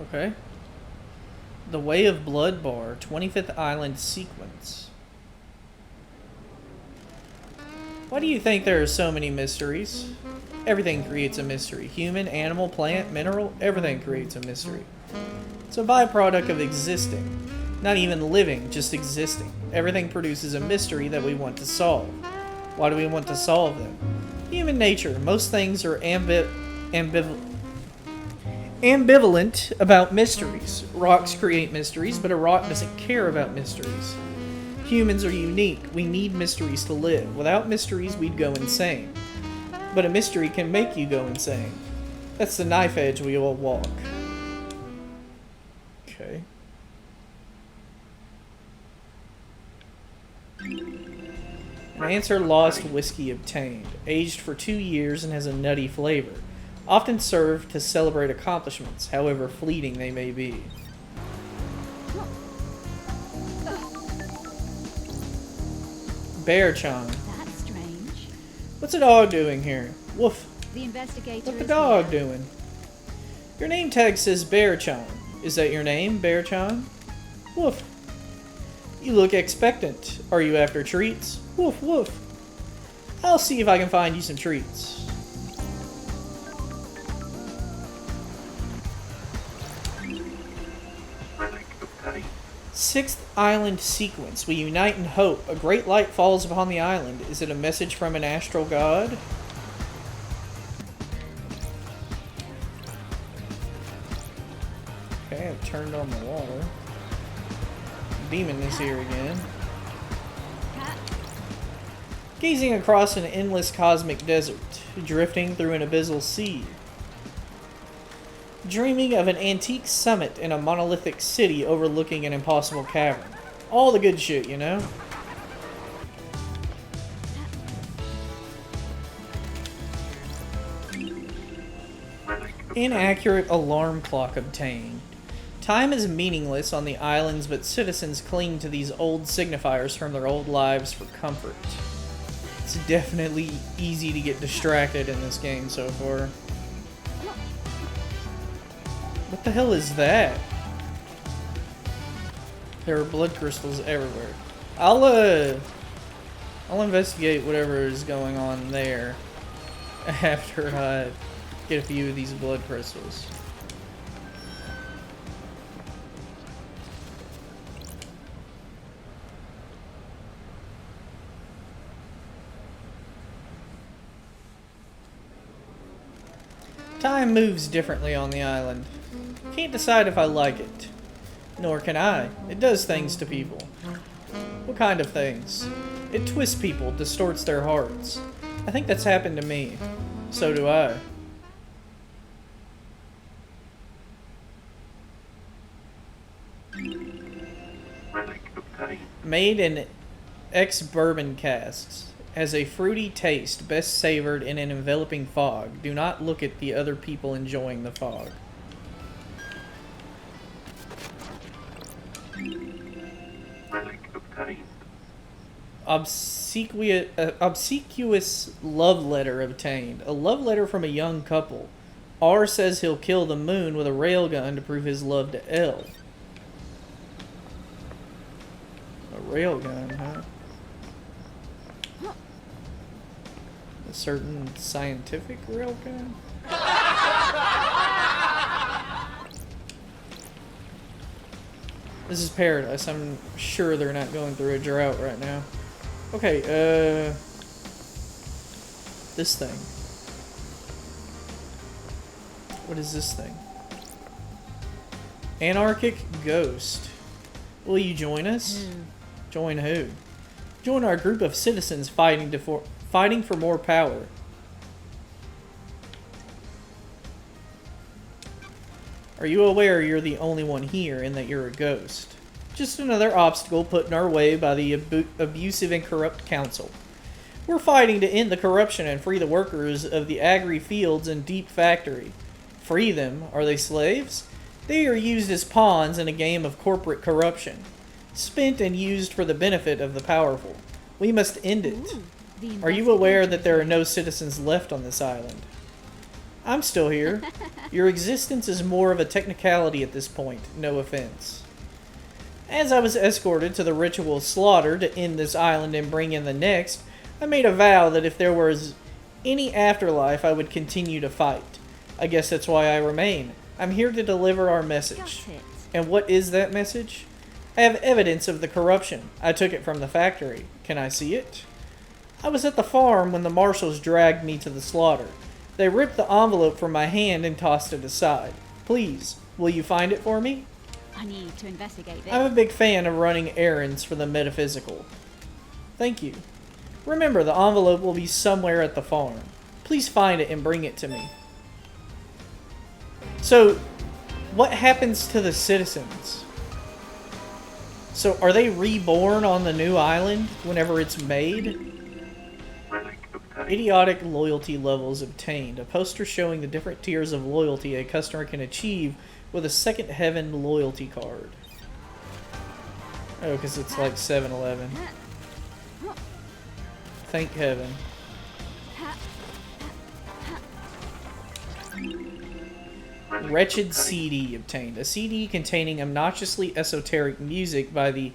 Okay. The Way of Blood Bar, 25th Island Sequence. Why do you think there are so many mysteries? Everything creates a mystery. Human, animal, plant, mineral, everything creates a mystery. It's a byproduct of existing. Not even living, just existing. Everything produces a mystery that we want to solve. Why do we want to solve them? Human nature. Most things are ambivalent about mysteries. Rocks create mysteries, but a rock doesn't care about mysteries. Humans are unique. We need mysteries to live. Without mysteries, we'd go insane. But a mystery can make you go insane. That's the knife edge we all walk. Okay. An answer lost, whiskey obtained. Aged for 2 years and has a nutty flavor. Often served to celebrate accomplishments, however fleeting they may be. Bear-chan. That's strange. What's a dog doing here? Woof. The investigator What's the is dog here. doing? Your name tag says Bear-chan. Is that your name, Bear-chan? Woof. You look expectant. Are you after treats? Woof, woof. I'll see if I can find you some treats. Relic obtained. 6th Island Sequence. We unite in hope. A great light falls upon the island. Is it a message from an astral god? Okay, I've turned on the water. Demon is here again. Gazing across an endless cosmic desert, drifting through an abyssal sea. Dreaming of an antique summit in a monolithic city overlooking an impossible cavern. All the good shit, you know? Inaccurate alarm clock obtained. Time is meaningless on the islands, but citizens cling to these old signifiers from their old lives for comfort. It's definitely easy to get distracted in this game so far. What the hell is that? There are blood crystals everywhere. I'll investigate whatever is going on there after I get a few of these blood crystals. Time moves differently on the island. Can't decide if I like it. Nor can I. It does things to people. What kind of things? It twists people, distorts their hearts. I think that's happened to me. So do I. Relic obtained. Made in ex-bourbon casks. Has a fruity taste, best savored in an enveloping fog. Do not look at the other people enjoying the fog. Relic obtained. Obsequious love letter obtained. A love letter from a young couple. R says he'll kill the moon with a railgun to prove his love to L. A railgun, huh? A certain scientific railgun? This is paradise. I'm sure they're not going through a drought right now. Okay, this thing. What is this thing? Anarchic Ghost. Will you join us? Join who? Join our group of citizens fighting for more power. Are you aware you're the only one here and that you're a ghost? Just another obstacle put in our way by the abusive and corrupt council. We're fighting to end the corruption and free the workers of the agri fields and deep factory. Free them? Are they slaves? They are used as pawns in a game of corporate corruption. Spent and used for the benefit of the powerful. We must end it. Are you aware that there are no citizens left on this island? I'm still here. Your existence is more of a technicality at this point, no offense. As I was escorted to the ritual slaughter to end this island and bring in the next, I made a vow that if there was any afterlife, I would continue to fight. I guess that's why I remain. I'm here to deliver our message. And what is that message? I have evidence of the corruption. I took it from the factory. Can I see it? I was at the farm when the marshals dragged me to the slaughter. They ripped the envelope from my hand and tossed it aside. Please, will you find it for me? I need to investigate this. I'm a big fan of running errands for the metaphysical. Thank you. Remember, the envelope will be somewhere at the farm. Please find it and bring it to me. So, what happens to the citizens? So, are they reborn on the new island whenever it's made? Idiotic loyalty levels obtained. A poster showing the different tiers of loyalty a customer can achieve with a Second Heaven loyalty card. Oh, because it's like 7-Eleven. Thank heaven. Wretched CD obtained. A CD containing obnoxiously esoteric music by the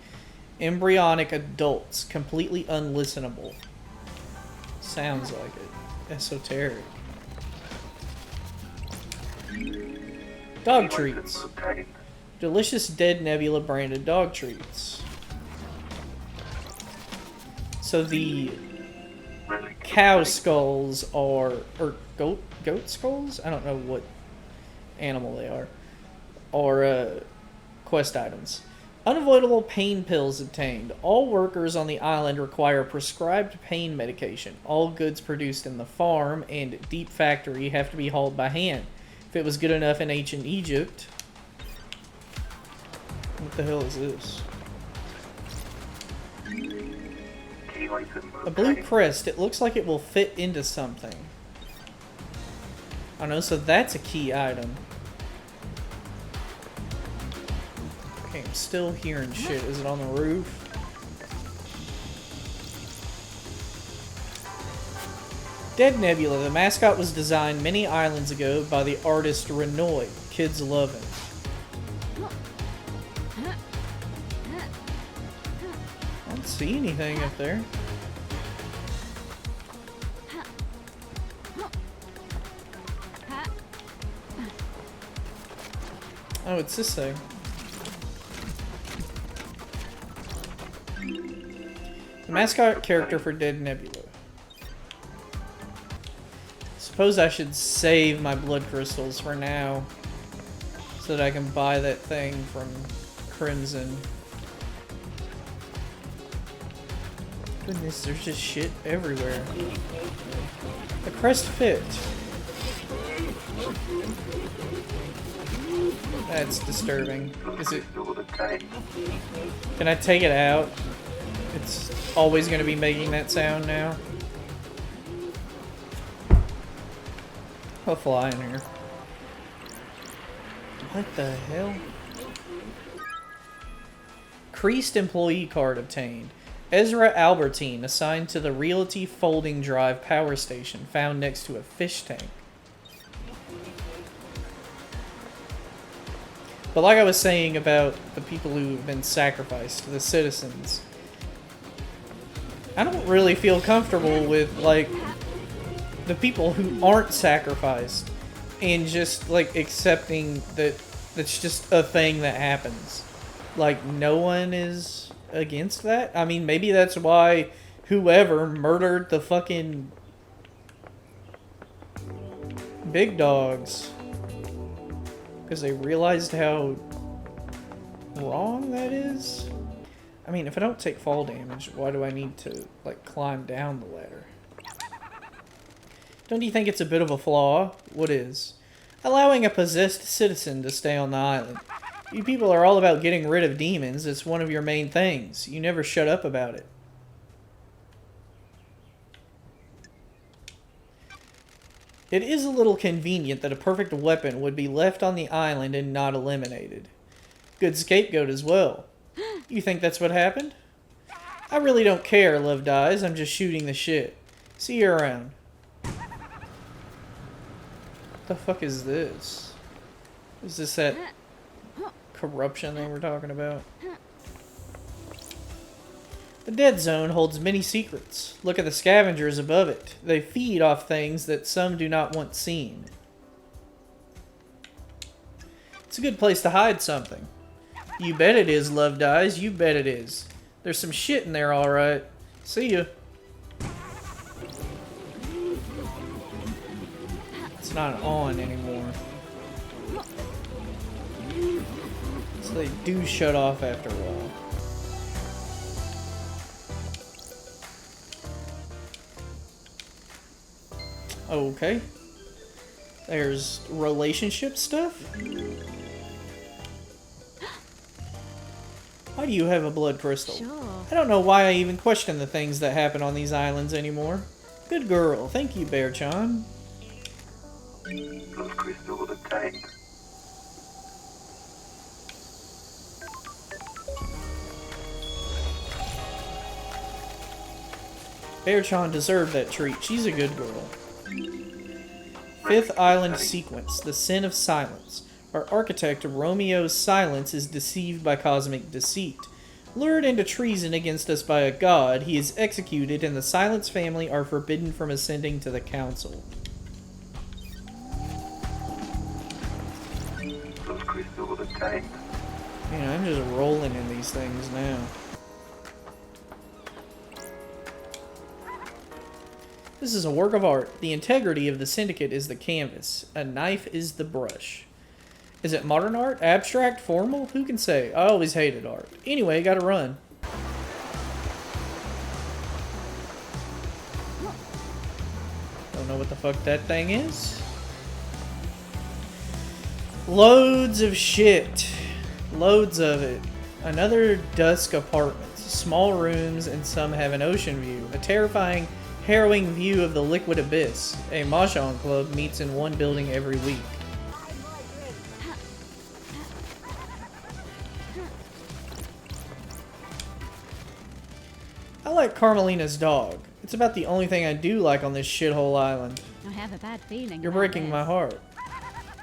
embryonic adults. Completely unlistenable. Sounds like it. Esoteric. Dog treats. Delicious Dead Nebula branded dog treats. So the cow skulls are, or goat skulls? I don't know what animal they are quest items. Unavoidable pain pills obtained. All workers on the island require prescribed pain medication. All goods produced in the farm and deep factory have to be hauled by hand. If it was good enough in ancient Egypt... What the hell is this? A blue crest. It looks like it will fit into something. I don't know, so that's a key item. Okay, I'm still hearing shit. Is it on the roof? Dead Nebula. The mascot was designed many islands ago by the artist Renoy. Kids love him. I don't see anything up there. Oh, it's this thing. The mascot character for Dead Nebula. Suppose I should save my blood crystals for now, so that I can buy that thing from Crimson. Goodness, there's just shit everywhere. The crest fit. That's disturbing. Is it? Can I take it out? It's always going to be making that sound now. I'll fly in here. What the hell? Creased employee card obtained. Ezra Albertine assigned to the Realty Folding Drive power station found next to a fish tank. But like I was saying about the people who've been sacrificed, the citizens, I don't really feel comfortable with, like, the people who aren't sacrificed and just, like, accepting that that's just a thing that happens. Like, no one is against that. I mean, maybe that's why whoever murdered the fucking big dogs. Because they realized how wrong that is. I mean, if I don't take fall damage, why do I need to, like, climb down the ladder? Don't you think it's a bit of a flaw? What is? Allowing a possessed citizen to stay on the island. You people are all about getting rid of demons. It's one of your main things. You never shut up about it. It is a little convenient that a perfect weapon would be left on the island and not eliminated. Good scapegoat as well. You think that's what happened? I really don't care, Love Dies. I'm just shooting the shit. See you around. What the fuck is this? Is this that corruption they were talking about? The Dead Zone holds many secrets. Look at the scavengers above it. They feed off things that some do not want seen. It's a good place to hide something. You bet it is, Love Dies. You bet it is. There's some shit in there, alright. See ya. It's not on anymore. So they do shut off after a while. Okay. There's relationship stuff? Why do you have a blood crystal? Sure. I don't know why I even question the things that happen on these islands anymore. Good girl. Thank you, Bear-chan. Blood crystal obtained. Bear-chan deserved that treat. She's a good girl. Fifth island sequence, the sin of silence. Our architect, Romeo's Silence, is deceived by cosmic deceit. Lured into treason against us by a god, he is executed and the Silence family are forbidden from ascending to the council. Blood crystal obtained. Man, I'm just rolling in these things now. This is a work of art. The integrity of the syndicate is the canvas. A knife is the brush. Is it modern art? Abstract? Formal? Who can say? I always hated art. Anyway, gotta run. Don't know what the fuck that thing is. Loads of shit. Loads of it. Another dusk apartments. Small rooms and some have an ocean view. A terrifying, harrowing view of the liquid abyss. A mahjong club meets in one building every week. I like Carmelina's dog. It's about the only thing I do like on this shithole island. I have a bad feeling. You're about breaking this. my heart.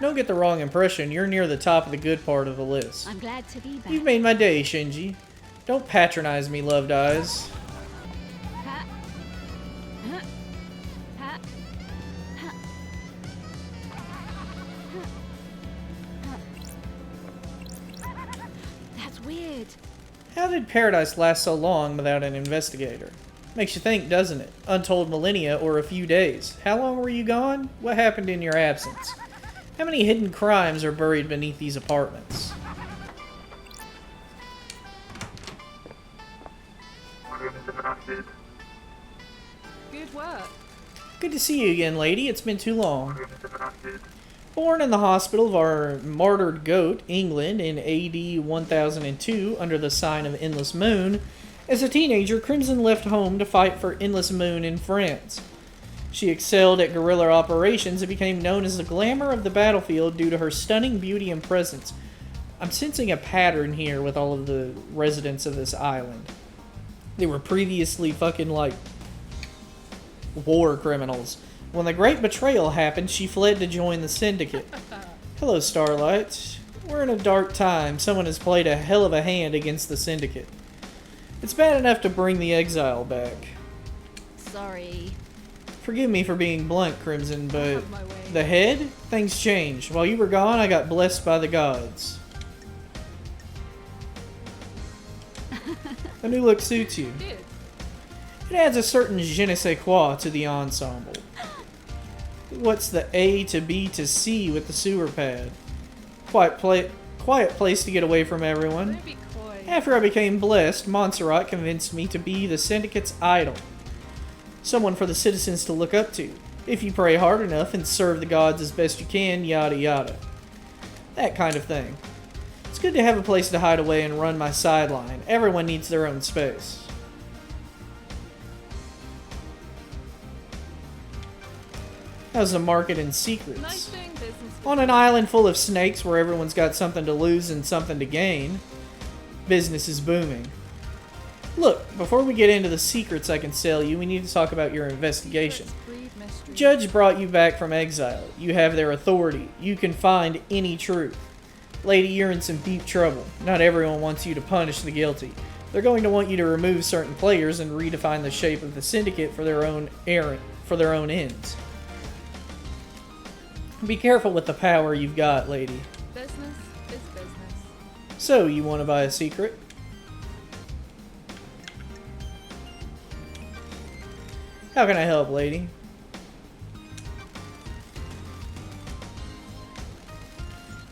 Don't get the wrong impression. You're near the top of the good part of the list. I'm glad to be back. You've made my day, Shinji. Don't patronize me, loved eyes. Ha. Ha. Ha. Ha. Ha. That's weird. How did paradise last so long without an investigator? Makes you think, doesn't it? Untold millennia or a few days. How long were you gone? What happened in your absence? How many hidden crimes are buried beneath these apartments? Crimson acid. Good work. Good to see you again, lady. It's been too long. Crimson acid. Born in the hospital of our martyred goat, England, in AD 1002 under the sign of Endless Moon, as a teenager, Crimson left home to fight for Endless Moon in France. She excelled at guerrilla operations and became known as the glamour of the battlefield due to her stunning beauty and presence. I'm sensing a pattern here with all of the residents of this island. They were previously fucking like war criminals. When the Great Betrayal happened, she fled to join the Syndicate. Hello, Starlight. We're in a dark time. Someone has played a hell of a hand against the Syndicate. It's bad enough to bring the exile back. Sorry. Forgive me for being blunt, Crimson, but have my way. the head? Things changed. While you were gone, I got blessed by the gods. The new look suits you. Good. It adds a certain je ne sais quoi to the ensemble. What's the A to B to C with the sewer pad? Quiet place to get away from everyone. Don't be coy. After I became blessed, Montserrat convinced me to be the Syndicate's idol. Someone for the citizens to look up to. If you pray hard enough and serve the gods as best you can, yada yada. That kind of thing. It's good to have a place to hide away and run my sideline. Everyone needs their own space. How's the market in secrets? Nice doing business with On an island full of snakes where everyone's got something to lose and something to gain, business is booming. Look, before we get into the secrets I can sell you, we need to talk about your investigation. breed mystery. Judge brought you back from exile. You have their authority. You can find any truth. Lady, you're in some deep trouble. Not everyone wants you to punish the guilty. They're going to want you to remove certain players and redefine the shape of the syndicate for their own ends. Be careful with the power you've got, lady. Business is business. So, you want to buy a secret? How can I help, lady?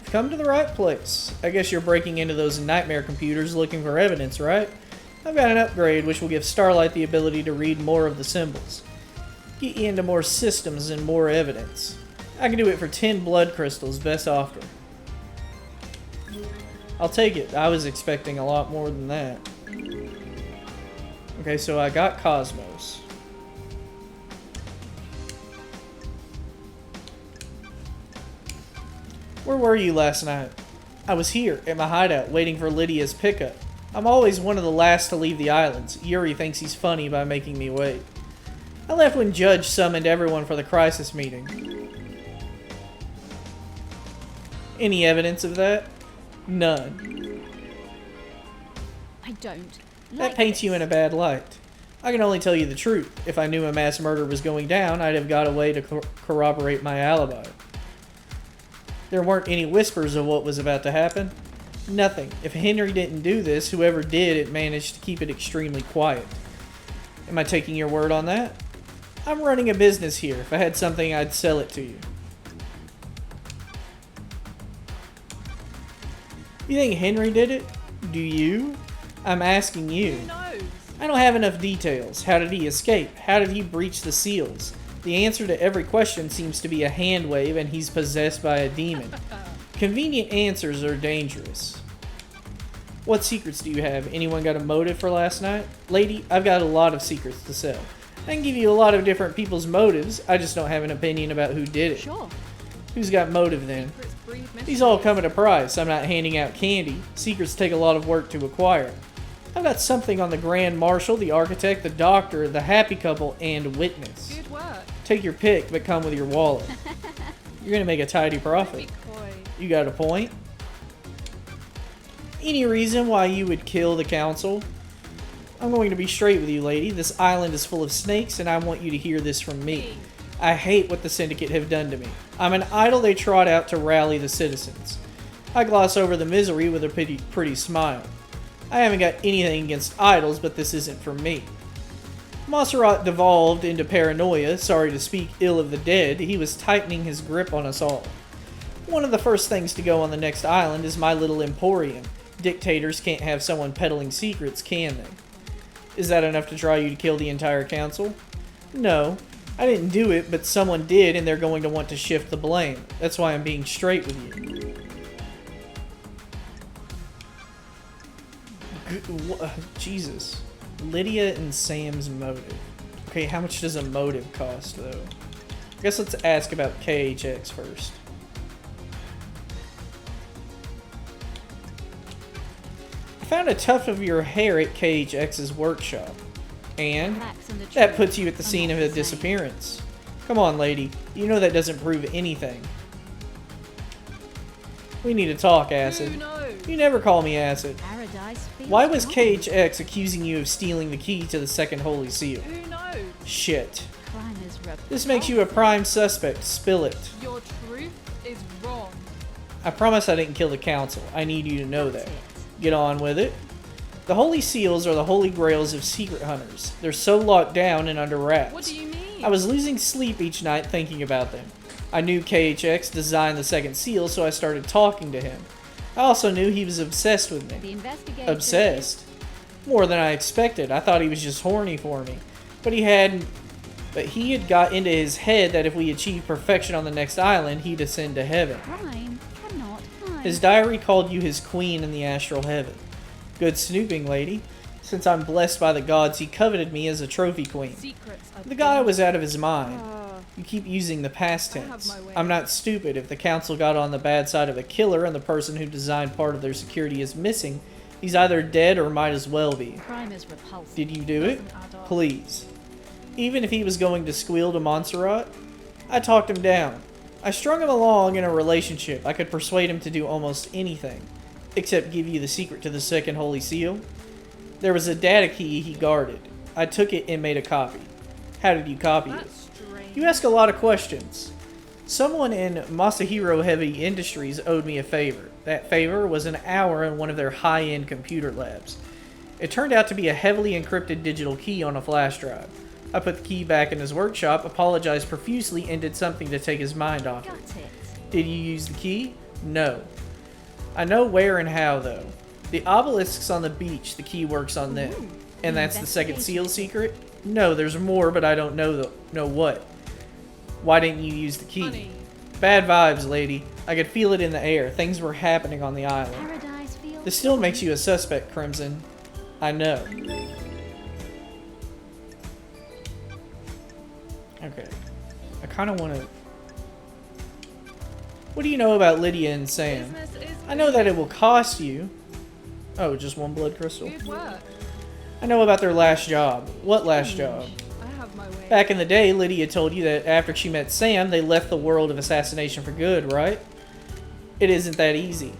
You've come to the right place. I guess you're breaking into those nightmare computers looking for evidence, right? I've got an upgrade which will give Starlight the ability to read more of the symbols. Get you into more systems and more evidence. I can do it for 10 blood crystals, best offer. I'll take it. I was expecting a lot more than that. Okay, so I got Cosmos. Where were you last night? I was here, at my hideout, waiting for Lydia's pickup. I'm always one of the last to leave the islands. Yuri thinks he's funny by making me wait. I left when Judge summoned everyone for the crisis meeting. Any evidence of that? None. I don't. That paints you in a bad light. I can only tell you the truth. If I knew a mass murder was going down, I'd have got a way to corroborate my alibi. There weren't any whispers of what was about to happen. Nothing. If Henry didn't do this, whoever did it managed to keep it extremely quiet. Am I taking your word on that? I'm running a business here. If I had something, I'd sell it to you. You think Henry did it? Do you? I'm asking you. Who knows? I don't have enough details. How did he escape? How did he breach the seals? The answer to every question seems to be a hand wave and he's possessed by a demon. Convenient answers are dangerous. What secrets do you have? Anyone got a motive for last night? Lady, I've got a lot of secrets to sell. I can give you a lot of different people's motives. I just don't have an opinion about who did it. Sure. Who's got motive then? Secrets breed mystery. These all come at a price. I'm not handing out candy. Secrets take a lot of work to acquire. I've got something on the Grand Marshal, the Architect, the Doctor, the Happy Couple, and Witness. Good work. Take your pick, but come with your wallet. You're gonna make a tidy profit. Be coy. You got a point? Any reason why you would kill the council? I'm going to be straight with you, lady. This island is full of snakes, and I want you to hear this from me. I hate what the Syndicate have done to me. I'm an idol they trot out to rally the citizens. I gloss over the misery with a pretty smile. I haven't got anything against idols, but this isn't for me. Montserrat devolved into paranoia. Sorry to speak ill of the dead, he was tightening his grip on us all. One of the first things to go on the next island is my little emporium. Dictators can't have someone peddling secrets, can they? Is that enough to draw you to kill the entire council? No, I didn't do it, but someone did, and they're going to want to shift the blame. That's why I'm being straight with you. Jesus. Lydia and Sam's motive. Okay, how much does a motive cost, though? I guess let's ask about KHX first. I found a tuft of your hair at KHX's workshop. And that puts you at the scene of a disappearance. Come on, lady. You know that doesn't prove anything. We need to talk, Acid. Who knows? You never call me Acid. Paradise feels Why was wrong. KHX accusing you of stealing the key to the second Holy Seal? Who knows? Shit. Crime is This makes you a prime suspect. Spill it. Your truth is wrong. I promise I didn't kill the council. I need you to know that. Get on with it. The Holy Seals are the holy grails of secret hunters. They're so locked down and under wraps. What do you mean? I was losing sleep each night thinking about them. I knew KHX designed the second seal, so I started talking to him. I also knew he was obsessed with The me. investigator Obsessed? More than I expected. I thought he was just horny for me. But he had got into his head that if we achieved perfection on the next island, he'd ascend to heaven. Crime cannot hide. His diary called you his queen in the astral heaven. Good snooping, lady. Since I'm blessed by the gods, he coveted me as a trophy queen. Secrets are The guy was out of his mind. Ah, You keep using the past I have tense. my way. I'm not stupid. If the council got on the bad side of a killer and the person who designed part of their security is missing, he's either dead or might as well be. Crime is repulsive. Did you do it? doesn't add up. Please. Even if he was going to squeal to Montserrat, I talked him down. I strung him along in a relationship. I could persuade him to do almost anything, except give you the secret to the second Holy Seal. There was a data key he guarded. I took it and made a copy. How did you copy it? That's strange. You ask a lot of questions. Someone in Masahiro Heavy Industries owed me a favor. That favor was an hour in one of their high-end computer labs. It turned out to be a heavily encrypted digital key on a flash drive. I put the key back in his workshop, apologized profusely, and did something to take his mind off Got it. it. Did you use the key? No. I know where and how, though. The obelisks on the beach, the key works on them. And that's the second seal secret? No, there's more, but I don't know what. Why didn't you use the key? Honey. Bad vibes, lady. I could feel it in the air. Things were happening on the island. Paradise feels This still wrong. makes you a suspect, Crimson. I know. Okay. I kind of want to... What do you know about Lydia and Sam? Business is I know that it will cost you... Oh, just one blood crystal? good work. I know about their last job. What last job? I have my way. Back in the day, Lydia told you that after she met Sam, they left the world of assassination for good, right? It isn't that easy.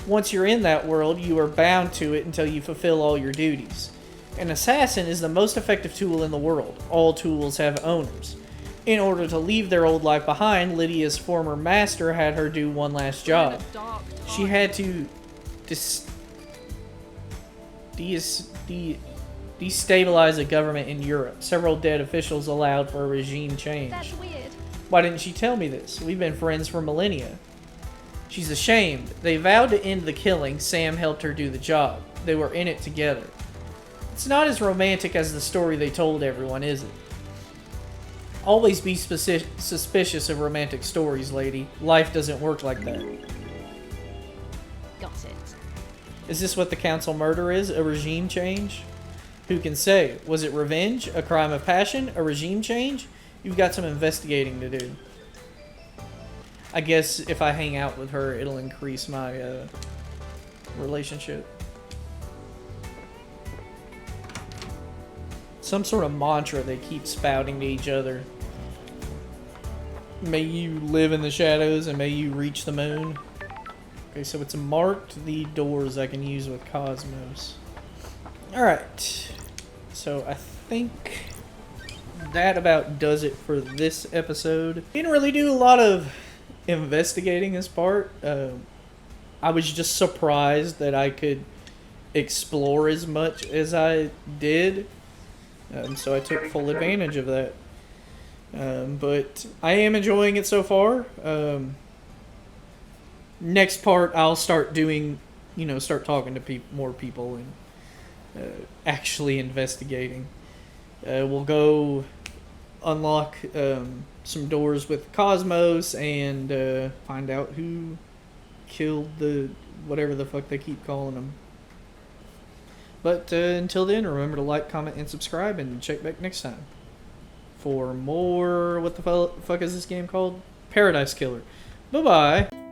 Once you're in that world, you are bound to it until you fulfill all your duties. An assassin is the most effective tool in the world. All tools have owners. In order to leave their old life behind, Lydia's former master had her do one last We're in job. a dark She time. had to destabilize a government in Europe. Several dead officials allowed for a regime change. That's weird. Why didn't she tell me this? We've been friends for millennia. She's ashamed. They vowed to end the killing. Sam helped her do the job. They were in it together. It's not as romantic as the story they told everyone, is it? Always be suspicious of romantic stories, lady. Life doesn't work like that. Got it. Is this what the council murder is? A regime change? Who can say? Was it revenge? A crime of passion? A regime change? You've got some investigating to do. I guess if I hang out with her, it'll increase my relationship. some sort of mantra they keep spouting to each other. May you live in the shadows and may you reach the moon. Okay, so it's marked the doors I can use with Cosmos. Alright. So I think that about does it for this episode. Didn't really do a lot of investigating this part. I was just surprised that I could explore as much as I did. So I took full advantage of that. But I am enjoying it so far. Next part, I'll start doing, start talking to more people and actually investigating. We'll go unlock some doors with Cosmos and find out who killed the whatever the fuck they keep calling them. But until then, remember to like, comment, and subscribe, and check back next time for more. What the fuck is this game called? Paradise Killer. Bye bye.